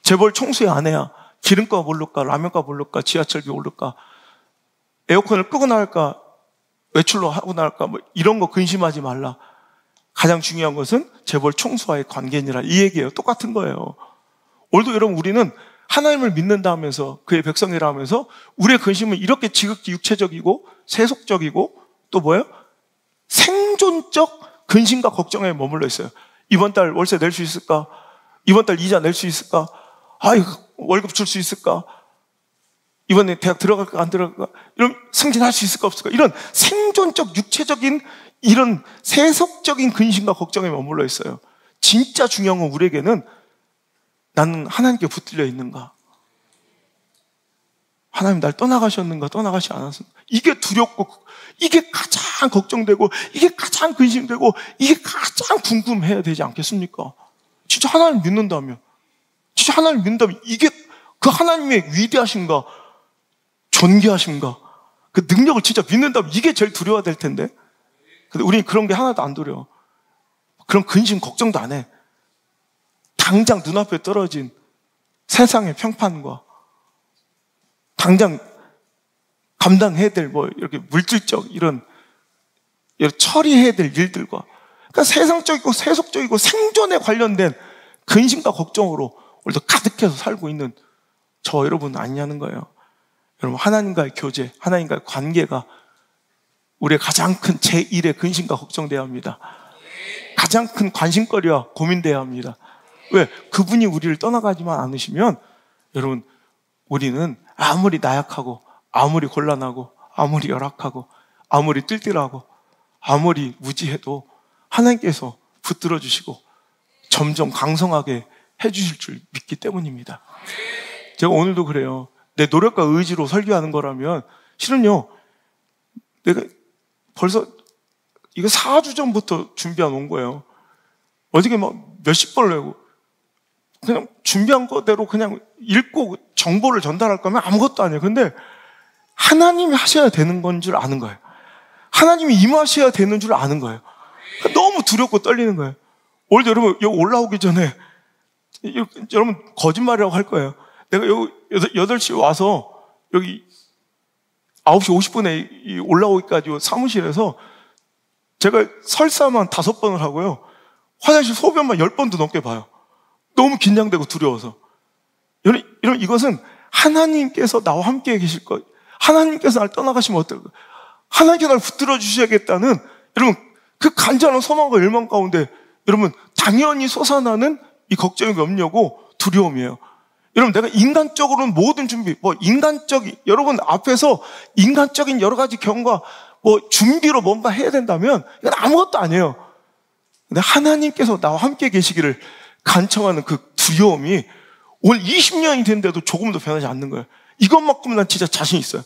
재벌 총수의 아내야, 기름값 오를까, 라면값 오를까, 지하철비 오를까, 에어컨을 끄고 나갈까, 외출로 하고 나갈까, 뭐 이런 거 근심하지 말라. 가장 중요한 것은 재벌 총수와의 관계니라. 이 얘기예요. 똑같은 거예요. 오늘도 여러분, 우리는 하나님을 믿는다 하면서, 그의 백성이라 하면서 우리의 근심은 이렇게 지극히 육체적이고 세속적이고 또 뭐예요? 생존적 근심과 걱정에 머물러 있어요. 이번 달 월세 낼 수 있을까? 이번 달 이자 낼 수 있을까? 월급 줄 수 있을까? 이번에 대학 들어갈까 안 들어갈까? 이런 승진할 수 있을까 없을까? 이런 생존적 육체적인 이런 세속적인 근심과 걱정에 머물러 있어요. 진짜 중요한 건 우리에게는 나는 하나님께 붙들려 있는가? 하나님 날 떠나가셨는가? 떠나가시 않았는가? 이게 두렵고, 이게 가장 걱정되고, 이게 가장 근심되고, 이게 가장 궁금해야 되지 않겠습니까? 진짜 하나님 믿는다면, 진짜 하나님 믿는다면, 이게 그 하나님의 위대하신가, 존귀하신가, 그 능력을 진짜 믿는다면 이게 제일 두려워야 될 텐데. 근데 우리는 그런 게 하나도 안 두려워. 그런 근심, 걱정도 안 해. 당장 눈앞에 떨어진 세상의 평판과 당장 감당해야 될 이렇게 물질적 이런 처리해야 될 일들과, 그러니까 세상적이고 세속적이고 생존에 관련된 근심과 걱정으로 오늘도 가득해서 살고 있는 저 여러분 아니냐는 거예요. 여러분, 하나님과의 교제, 하나님과의 관계가 우리의 가장 큰 제1의 근심과 걱정되어야 합니다. 가장 큰 관심거리와 고민되어야 합니다. 왜? 그분이 우리를 떠나가지만 않으시면 여러분, 우리는 아무리 나약하고 아무리 곤란하고 아무리 열악하고 아무리 뜰뜰하고 아무리 무지해도 하나님께서 붙들어 주시고 점점 강성하게 해주실 줄 믿기 때문입니다. 제가 오늘도 그래요. 내 노력과 의지로 설교하는 거라면 실은요, 내가 벌써 이거 4주 전부터 준비해 놓은 거예요. 어저께 막 몇십 번을 내고 그냥 준비한 거대로 그냥 읽고 정보를 전달할 거면 아무것도 아니에요. 근데 하나님이 하셔야 되는 건 줄 아는 거예요. 하나님이 임하셔야 되는 줄 아는 거예요. 너무 두렵고 떨리는 거예요. 오늘도 여러분 여기 올라오기 전에 여러분 거짓말이라고 할 거예요. 내가 여기 8시에 와서 여기 9시 50분에 올라오기까지 사무실에서 제가 설사만 5번을 하고요. 화장실 소변만 10번도 넘게 봐요. 너무 긴장되고 두려워서. 여러분, 이것은 하나님께서 나와 함께 계실 것, 하나님께서 날 떠나가시면 어떨까? 하나님께서 날 붙들어 주셔야겠다는 여러분, 그 간절한 소망과 열망 가운데 여러분, 당연히 솟아나는 이 걱정과 염려고 두려움이에요. 여러분, 내가 인간적으로는 모든 준비, 여러분 앞에서 인간적인 여러 가지 경과, 준비로 뭔가 해야 된다면 이건 아무것도 아니에요. 근데 하나님께서 나와 함께 계시기를 간청하는 그 두려움이 오늘 20년이 됐는데도 조금도 변하지 않는 거예요. 이것만큼 난 진짜 자신 있어요.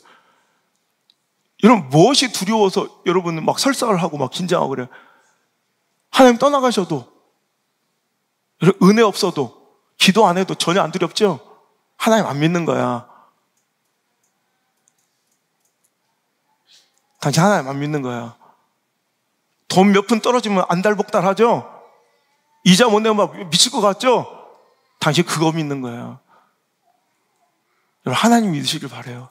여러분, 무엇이 두려워서 여러분은 막 설사를 하고 막 긴장하고 그래요? 하나님 떠나가셔도, 은혜 없어도, 기도 안 해도 전혀 안 두렵죠? 하나님 안 믿는 거야. 당신 하나님 안 믿는 거야. 돈 몇 푼 떨어지면 안달복달 하죠? 이자 못 내면 막 미칠 것 같죠? 당신 그거 믿는 거야. 여러분, 하나님 믿으시길 바라요.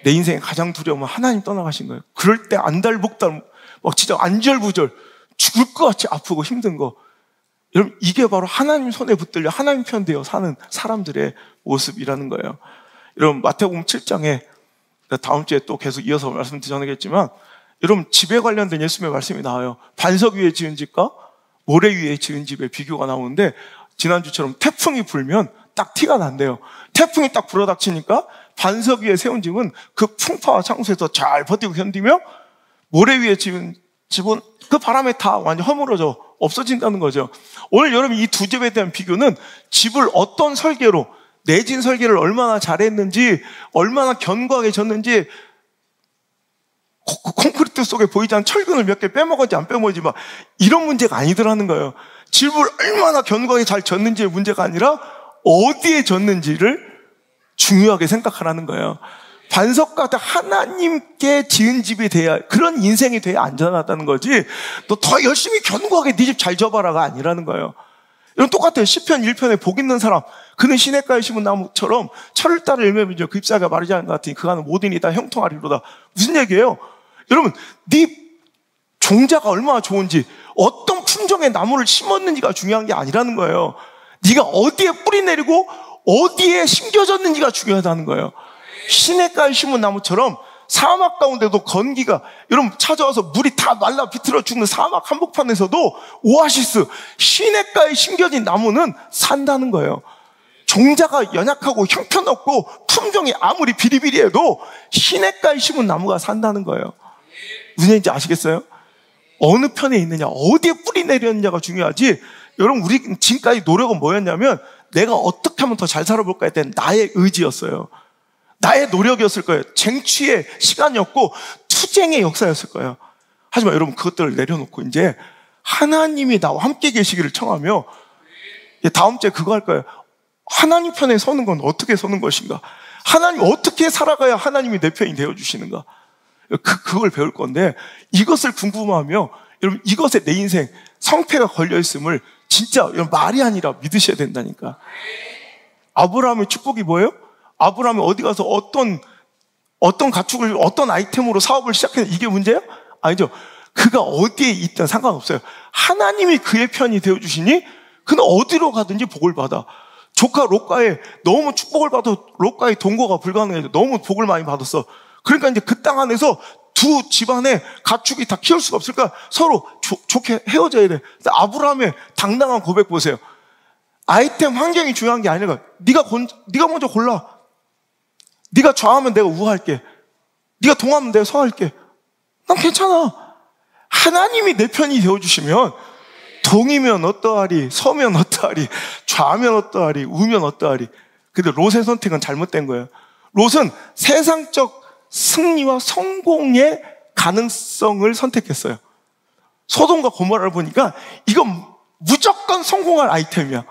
내 인생에 가장 두려움은 하나님 떠나가신 거예요. 그럴 때 안달복달 막 진짜 안절부절 죽을 것 같이 아프고 힘든 거. 여러분, 이게 바로 하나님 손에 붙들려 하나님 편 되어 사는 사람들의 모습이라는 거예요. 여러분, 마태복음 7장에 다음 주에 또 계속 이어서 말씀 드리겠지만, 여러분, 집에 관련된 예수님의 말씀이 나와요. 반석 위에 지은 집과 모래 위에 지은 집의 비교가 나오는데, 지난주처럼 태풍이 불면 딱 티가 난대요. 태풍이 딱 불어닥치니까 반석 위에 세운 집은 그 풍파와 창수에서 잘 버티고 견디며, 모래 위에 지은 집은 그 바람에 다 완전 허물어져 없어진다는 거죠. 오늘 여러분, 이 두 집에 대한 비교는 집을 어떤 설계로, 내진 설계를 얼마나 잘했는지, 얼마나 견고하게 졌는지, 콘크리트 속에 보이지 않는 철근을 몇 개 빼먹었지 안 빼먹었지 막 이런 문제가 아니더라는 거예요. 집을 얼마나 견고하게 잘 졌는지의 문제가 아니라 어디에 졌는지를 중요하게 생각하라는 거예요. 반석과 같은 하나님께 지은 집이 돼야, 그런 인생이 돼야 안전하다는 거지, 너 더 열심히 견고하게 네 집 잘 져봐라가 아니라는 거예요. 이건 똑같아요. 시편 1편에 복 있는 사람, 그는 시냇가에 심은 나무처럼 철을 따라 열매맺으며 그 잎사귀가 마르지 않은 것 같으니 그가는 모든 이다 형통하리로다. 무슨 얘기예요? 여러분, 네 종자가 얼마나 좋은지, 어떤 품종의 나무를 심었는지가 중요한 게 아니라는 거예요. 네가 어디에 뿌리 내리고 어디에 심겨졌는지가 중요하다는 거예요. 시냇가에 심은 나무처럼 사막 가운데도 건기가, 여러분 찾아와서 물이 다 말라 비틀어 죽는 사막 한복판에서도 오아시스, 시냇가에 심겨진 나무는 산다는 거예요. 종자가 연약하고 형편없고 품종이 아무리 비리비리해도 시냇가에 심은 나무가 산다는 거예요. 무슨 얘기인지 아시겠어요? 어느 편에 있느냐, 어디에 뿌리 내렸느냐가 중요하지. 여러분, 우리 지금까지 노력은 뭐였냐면, 내가 어떻게 하면 더 잘 살아볼까 했던 나의 의지였어요. 나의 노력이었을 거예요. 쟁취의 시간이었고 투쟁의 역사였을 거예요. 하지만 여러분, 그것들을 내려놓고 이제 하나님이 나와 함께 계시기를 청하며, 다음 주에 그거 할 거예요. 하나님 편에 서는 건 어떻게 서는 것인가? 하나님 어떻게 살아가야 하나님이 내 편이 되어주시는가? 그걸 배울 건데, 이것을 궁금하며, 여러분, 이것에 내 인생 성패가 걸려있음을 진짜 여러분, 말이 아니라 믿으셔야 된다니까. 아브라함의 축복이 뭐예요? 아브라함이 어디 가서 어떤 가축을, 어떤 아이템으로 사업을 시작했는데 이게 문제예요? 아니죠. 그가 어디에 있든 상관없어요. 하나님이 그의 편이 되어주시니 그는 어디로 가든지 복을 받아. 조카 롯가에 너무 축복을 받아. 롯가의 동거가 불가능해서 너무 복을 많이 받았어. 그러니까 이제 그 땅 안에서 두 집안에 가축이 다 키울 수가 없으니까 서로 좋게 헤어져야 돼. 아브라함의 당당한 고백 보세요. 아이템 환경이 중요한 게 아니라 네가 먼저 골라. 네가 좌하면 내가 우할게. 네가 동하면 내가 서할게. 난 괜찮아. 하나님이 내 편이 되어주시면 동이면 어떠하리, 서면 어떠하리, 좌면 어떠하리, 우면 어떠하리. 근데 롯의 선택은 잘못된 거예요. 롯은 세상적 승리와 성공의 가능성을 선택했어요. 소돔과 고모라를 보니까 이건 무조건 성공할 아이템이야.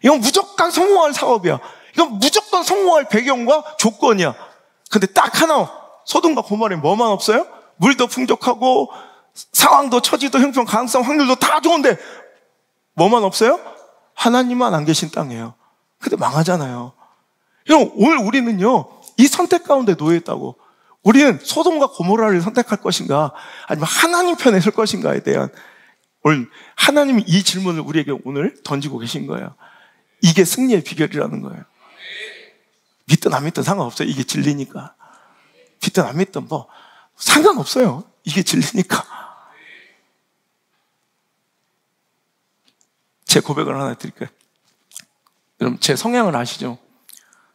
이건 무조건 성공할 사업이야. 이건 무조건 성공할 배경과 조건이야. 근데 딱 하나, 소돔과 고모라에 뭐만 없어요? 물도 풍족하고 상황도 처지도 형편 가능성 확률도 다 좋은데 뭐만 없어요? 하나님만 안 계신 땅이에요. 근데 망하잖아요. 여러분, 오늘 우리는요, 이 선택 가운데 놓여있다고. 우리는 소돔과 고모라를 선택할 것인가, 아니면 하나님 편에 설 것인가에 대한, 오늘 하나님이 이 질문을 우리에게 오늘 던지고 계신 거예요. 이게 승리의 비결이라는 거예요. 믿든 안 믿든 상관없어요. 이게 진리니까. 믿든 안 믿든 뭐 상관없어요. 이게 진리니까. 제 고백을 하나 드릴까요? 여러분, 제 성향을 아시죠?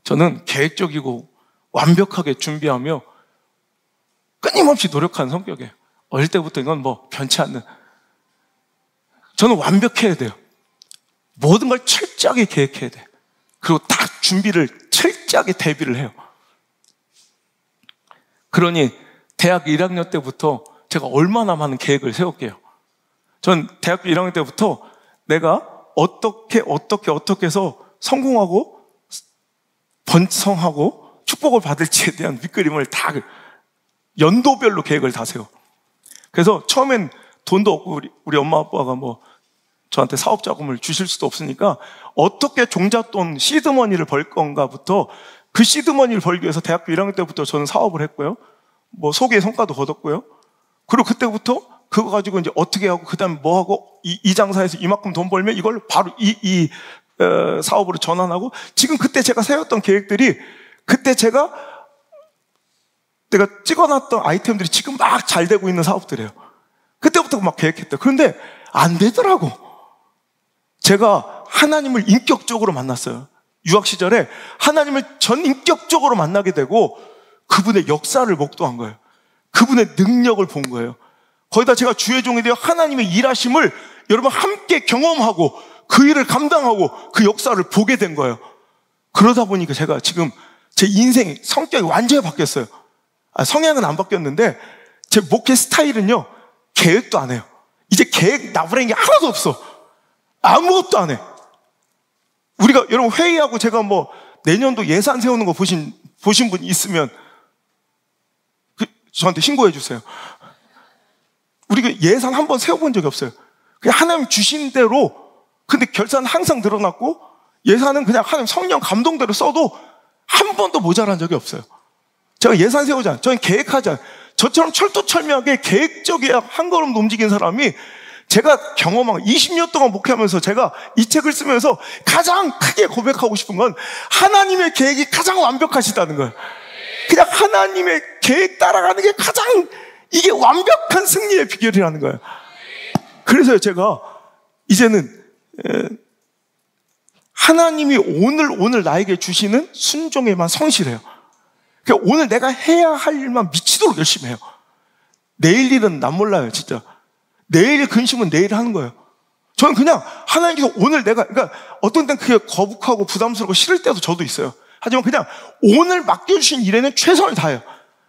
저는 계획적이고 완벽하게 준비하며 끊임없이 노력하는 성격이에요. 어릴 때부터 이건 뭐 변치 않는. 저는 완벽해야 돼요. 모든 걸 철저하게 계획해야 돼. 그리고 딱 준비를 철저하게 대비를 해요. 그러니 대학 1학년 때부터 제가 얼마나 많은 계획을 세울게요. 전 대학교 1학년 때부터 내가 어떻게 해서 성공하고 번성하고 축복을 받을지에 대한 밑그림을 다 연도별로 계획을 다 세워. 그래서 처음엔 돈도 없고 우리 엄마 아빠가 뭐 저한테 사업 자금을 주실 수도 없으니까 어떻게 종잣돈 시드머니를 벌 건가부터, 그 시드머니를 벌기 위해서 대학교 1학년 때부터 저는 사업을 했고요. 뭐 소기의 성과도 거뒀고요. 그리고 그때부터 그거 가지고 이제 어떻게 하고, 그 다음에 뭐 하고, 이 장사에서 이만큼 돈 벌면 이걸 바로 사업으로 전환하고, 지금 그때 제가 세웠던 계획들이, 그때 내가 찍어놨던 아이템들이 지금 막 잘 되고 있는 사업들이에요. 그때부터 막 계획했대요. 그런데 안 되더라고. 제가 하나님을 인격적으로 만났어요. 유학 시절에 하나님을 전인격적으로 만나게 되고 그분의 역사를 목도한 거예요. 그분의 능력을 본 거예요. 거기다 제가 주의 종이 되어 하나님의 일하심을 여러분 함께 경험하고 그 일을 감당하고 그 역사를 보게 된 거예요. 그러다 보니까 제가 지금 제 인생이, 성격이 완전히 바뀌었어요. 성향은 안 바뀌었는데 제 목회 스타일은요, 계획도 안 해요. 이제 계획 나부랭이 게 하나도 없어. 아무것도 안 해. 우리가 여러분 회의하고, 제가 뭐 내년도 예산 세우는 거 보신 분 있으면 저한테 신고해 주세요. 우리가 예산 한번 세워본 적이 없어요. 그냥 하나님 주신 대로. 근데 결산은 항상 늘어났고 예산은 그냥 하나님 성령 감동대로 써도 한 번도 모자란 적이 없어요. 제가 예산 세우잖아요. 저는 계획하잖아요. 저처럼 철두철미하게 계획적이야 한 걸음도 움직인 사람이, 제가 경험한 20년 동안 목회하면서 제가 이 책을 쓰면서 가장 크게 고백하고 싶은 건 하나님의 계획이 가장 완벽하시다는 거예요. 그냥 하나님의 계획 따라가는 게 가장, 이게 완벽한 승리의 비결이라는 거예요. 그래서 제가 이제는 하나님이 오늘 나에게 주시는 순종에만 성실해요. 그러니까 오늘 내가 해야 할 일만 미치도록 열심히 해요. 내일 일은 난 몰라요, 진짜. 내일 근심은 내일 하는 거예요. 저는 그냥 하나님께서 오늘 그러니까 어떤 때는 그게 거북하고 부담스럽고 싫을 때도 저도 있어요. 하지만 그냥 오늘 맡겨주신 일에는 최선을 다해요.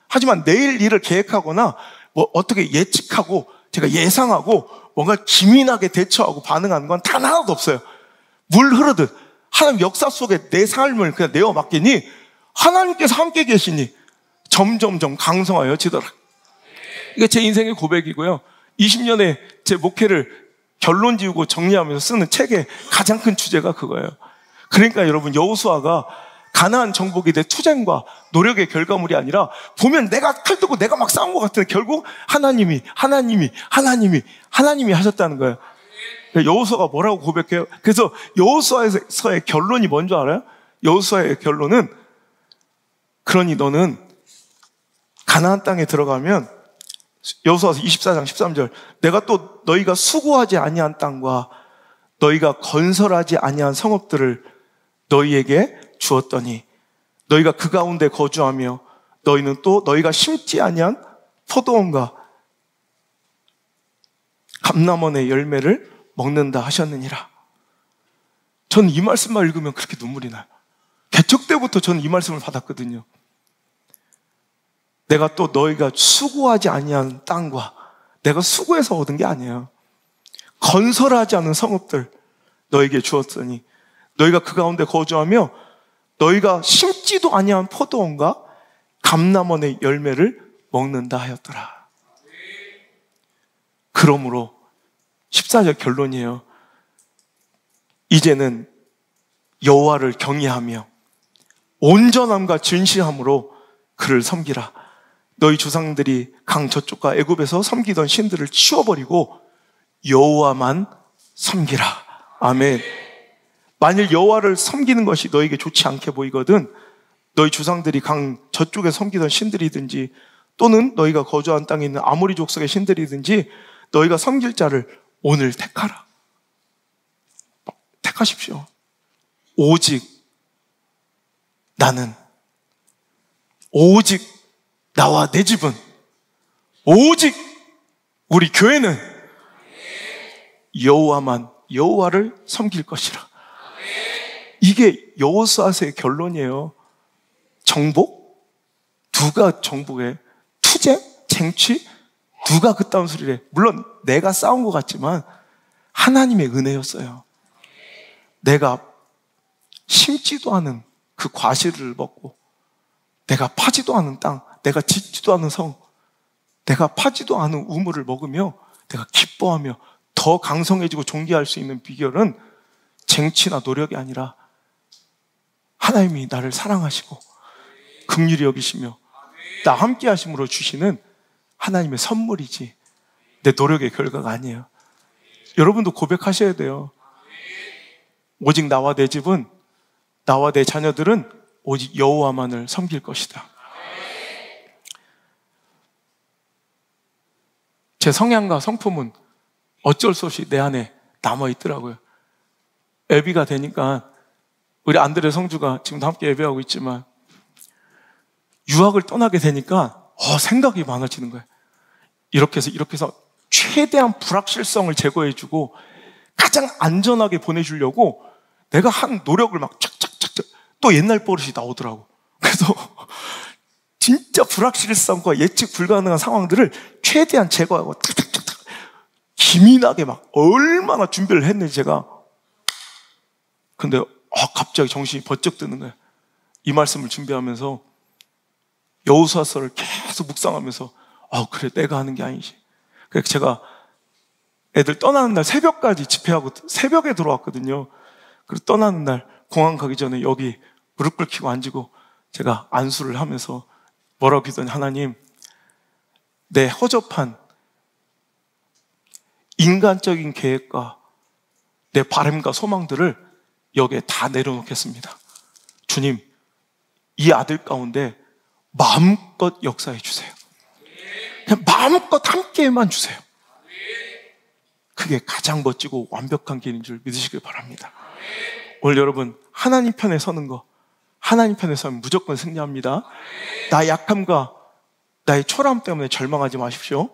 하지만 내일 일을 계획하거나 뭐 어떻게 예측하고 제가 예상하고 뭔가 기민하게 대처하고 반응하는 건 단 하나도 없어요. 물 흐르듯 하나님 역사 속에 내 삶을 그냥 내어 맡기니 하나님께서 함께 계시니 점점점 강성하여지더라. 이게 제 인생의 고백이고요. 20년의 제 목회를 결론 지우고 정리하면서 쓰는 책의 가장 큰 주제가 그거예요. 그러니까 여러분, 여호수아가 가나안 정복이 된 투쟁과 노력의 결과물이 아니라, 보면 내가 칼 들고 내가 막 싸운 것 같은데 결국 하나님이 하셨다는 거예요. 여호수아가 뭐라고 고백해요? 그래서 여호수아에서의 결론이 뭔지 알아요? 여호수아의 결론은, 그러니 너는 가나안 땅에 들어가면, 여호수아서 24장 13절, 내가 또 너희가 수고하지 아니한 땅과 너희가 건설하지 아니한 성읍들을 너희에게 주었더니 너희가 그 가운데 거주하며 너희는 또 너희가 심지 아니한 포도원과 감람원의 열매를 먹는다 하셨느니라. 저는 이 말씀만 읽으면 그렇게 눈물이 나요. 개척 때부터 저는 이 말씀을 받았거든요. 내가 또 너희가 수고하지 아니한 땅과, 내가 수고해서 얻은 게 아니에요. 건설하지 않은 성읍들 너에게 주었으니 너희가 그 가운데 거주하며 너희가 심지도 아니한 포도원과 감람원의 열매를 먹는다 하였더라. 그러므로 14절 결론이에요. 이제는 여호와를 경외하며 온전함과 진실함으로 그를 섬기라. 너희 조상들이 강 저쪽과 애굽에서 섬기던 신들을 치워버리고 여호와만 섬기라. 아멘. 만일 여호와를 섬기는 것이 너에게 좋지 않게 보이거든 너희 조상들이 강 저쪽에 섬기던 신들이든지 또는 너희가 거주한 땅에 있는 아모리 족속의 신들이든지 너희가 섬길 자를 오늘 택하라. 택하십시오. 오직 나는, 오직 나와 내 집은, 오직 우리 교회는 여호와를 섬길 것이라. 이게 여호수아서의 결론이에요. 정복? 누가 정복해? 투쟁? 쟁취? 누가 그따운 소리를 해? 물론 내가 싸운 것 같지만 하나님의 은혜였어요. 내가 심지도 않은 그 과실을 먹고, 내가 파지도 않은 땅, 내가 짓지도 않은 성, 내가 파지도 않은 우물을 먹으며 내가 기뻐하며 더 강성해지고 존귀할 수 있는 비결은 쟁취나 노력이 아니라 하나님이 나를 사랑하시고 긍휼히 여기시며 나 함께 하심으로 주시는 하나님의 선물이지, 내 노력의 결과가 아니에요. 여러분도 고백하셔야 돼요. 오직 나와 내 집은, 나와 내 자녀들은 오직 여호와만을 섬길 것이다. 제 성향과 성품은 어쩔 수 없이 내 안에 남아있더라고요. 애비가 되니까 우리 안드레 성주가 지금도 함께 예배하고 있지만 유학을 떠나게 되니까 생각이 많아지는 거예요. 이렇게 해서 최대한 불확실성을 제거해주고 가장 안전하게 보내주려고 내가 한 노력을 막 착착착착 또 옛날 버릇이 나오더라고. 그래서 진짜 불확실성과 예측 불가능한 상황들을 최대한 제거하고 착착착착 기민하게 막 얼마나 준비를 했는지 제가. 근데 갑자기 정신이 번쩍 드는 거예요. 이 말씀을 준비하면서 여호수아서를 계속 묵상하면서 그래 내가 하는 게 아니지. 그래서 제가 애들 떠나는 날 새벽까지 집회하고 새벽에 들어왔거든요. 그리고 떠나는 날 공항 가기 전에 여기 무릎 꿇히고 앉고 제가 안수를 하면서 뭐라고 기도하니, 하나님, 내 허접한 인간적인 계획과 내 바람과 소망들을 여기에 다 내려놓겠습니다. 주님, 이 아들 가운데 마음껏 역사해 주세요. 그냥 마음껏 함께만 주세요. 그게 가장 멋지고 완벽한 길인 줄 믿으시길 바랍니다. 오늘 여러분, 하나님 편에 서는 거, 하나님 편에 서면 무조건 승리합니다. 나의 약함과 나의 초라함 때문에 절망하지 마십시오.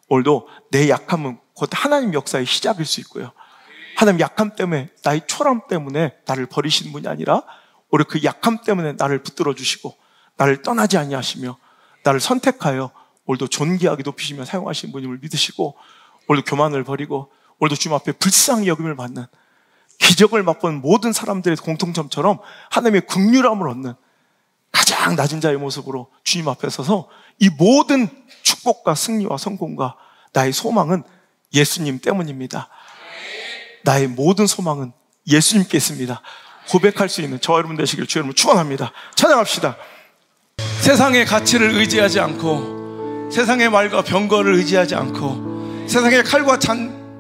오늘도 내 약함은 곧 하나님 역사의 시작일 수 있고요. 하나님 약함 때문에, 나의 초라함 때문에 나를 버리시는 분이 아니라 오히려 그 약함 때문에 나를 붙들어 주시고 나를 떠나지 아니하시며 나를 선택하여 오늘도 존귀하게 높이시며 사용하시는 분임을 믿으시고, 오늘도 교만을 버리고 오늘도 주님 앞에 불쌍히 여김을 받는, 기적을 맛본 모든 사람들의 공통점처럼 하나님의 긍휼함을 얻는 가장 낮은 자의 모습으로 주님 앞에 서서 이 모든 축복과 승리와 성공과 나의 소망은 예수님 때문입니다. 나의 모든 소망은 예수님께 있습니다. 고백할 수 있는 저와 여러분 되시길 주 여러분 축원합니다. 찬양합시다. 세상의 가치를 의지하지 않고, 세상의 말과 병거를 의지하지 않고, 세상의 칼과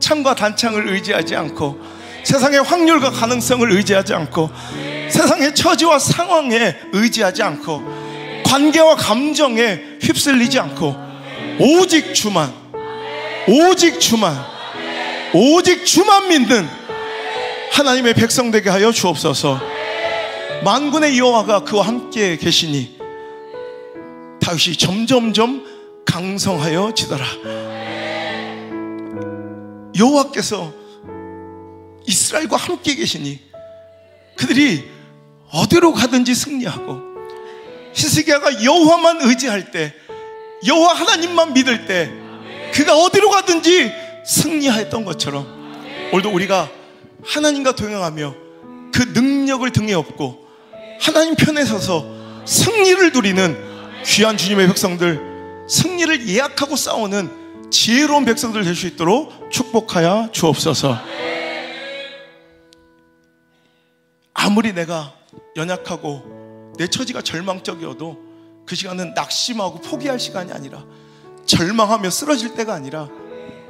창과 단창을 의지하지 않고, 세상의 확률과 가능성을 의지하지 않고, 세상의 처지와 상황에 의지하지 않고, 관계와 감정에 휩쓸리지 않고, 오직 주만, 오직 주만, 오직 주만 믿는 하나님의 백성 되게 하여 주옵소서. 만군의 여호와가 그와 함께 계시니 다윗이 점점점 강성하여 지더라. 여호와께서 이스라엘과 함께 계시니 그들이 어디로 가든지 승리하고, 히스기야가 여호와만 의지할 때, 여호와 하나님만 믿을 때 그가 어디로 가든지 승리하였던 것처럼 오늘도 우리가 하나님과 동행하며 그 능력을 등에 업고 하나님 편에 서서 승리를 누리는 귀한 주님의 백성들, 승리를 예약하고 싸우는 지혜로운 백성들 될 수 있도록 축복하여 주옵소서. 아무리 내가 연약하고 내 처지가 절망적이어도 그 시간은 낙심하고 포기할 시간이 아니라, 절망하며 쓰러질 때가 아니라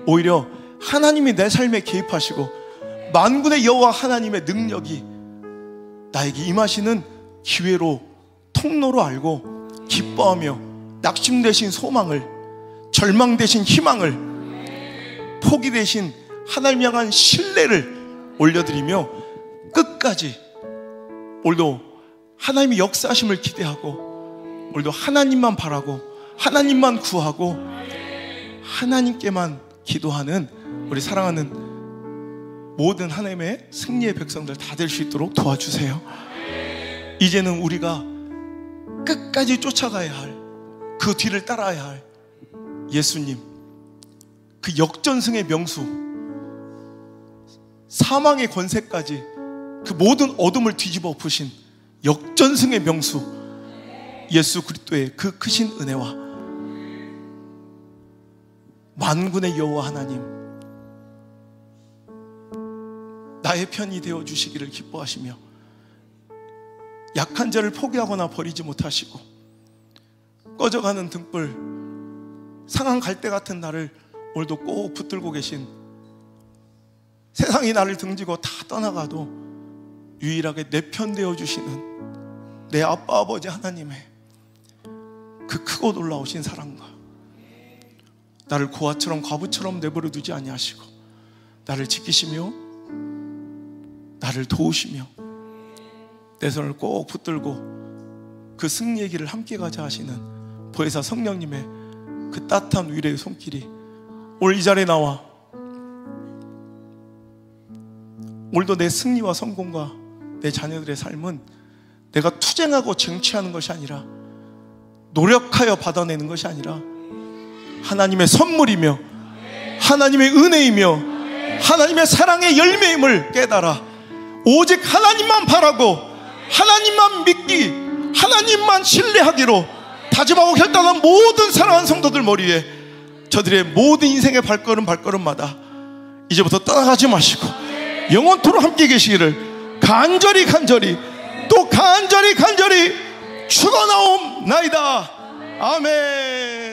오히려 하나님이 내 삶에 개입하시고 만군의 여호와 하나님의 능력이 나에게 임하시는 기회로, 통로로 알고 기뻐하며 낙심 대신 소망을, 절망 대신 희망을, 포기 대신 하나님 향한 신뢰를 올려드리며 끝까지 오늘도 하나님의 역사하심을 기대하고, 오늘도 하나님만 바라고 하나님만 구하고 하나님께만 기도하는 우리 사랑하는 모든 하나님의 승리의 백성들 다 될 수 있도록 도와주세요. 이제는 우리가 끝까지 쫓아가야 할, 그 뒤를 따라야 할 예수님, 그 역전승의 명수, 사망의 권세까지 그 모든 어둠을 뒤집어 엎으신 역전승의 명수 예수 그리스도의 그 크신 은혜와 만군의 여호와 하나님, 나의 편이 되어 주시기를 기뻐하시며 약한 자를 포기하거나 버리지 못하시고 꺼져가는 등불, 상한 갈대 같은 나를 오늘도 꼭 붙들고 계신, 세상이 나를 등지고 다 떠나가도 유일하게 내 편 되어주시는 내 아빠 아버지 하나님의 그 크고 놀라우신 사랑과, 나를 고아처럼 과부처럼 내버려 두지 아니하시고 나를 지키시며 나를 도우시며 내 손을 꼭 붙들고 그 승리의 길을 함께 가자 하시는 보혜사 성령님의 그 따뜻한 위로의 손길이 오늘 이 자리에 나와 오늘도 내 승리와 성공과 내 자녀들의 삶은 내가 투쟁하고 쟁취하는 것이 아니라, 노력하여 받아내는 것이 아니라 하나님의 선물이며 하나님의 은혜이며 하나님의 사랑의 열매임을 깨달아 오직 하나님만 바라고 하나님만 믿기, 하나님만 신뢰하기로 다짐하고 결단한 모든 사랑하는 성도들 머리에 저들의 모든 인생의 발걸음마다 이제부터 떠나가지 마시고 영원토록 함께 계시기를 간절히 또 간절히 축원하옵나이다. 아멘.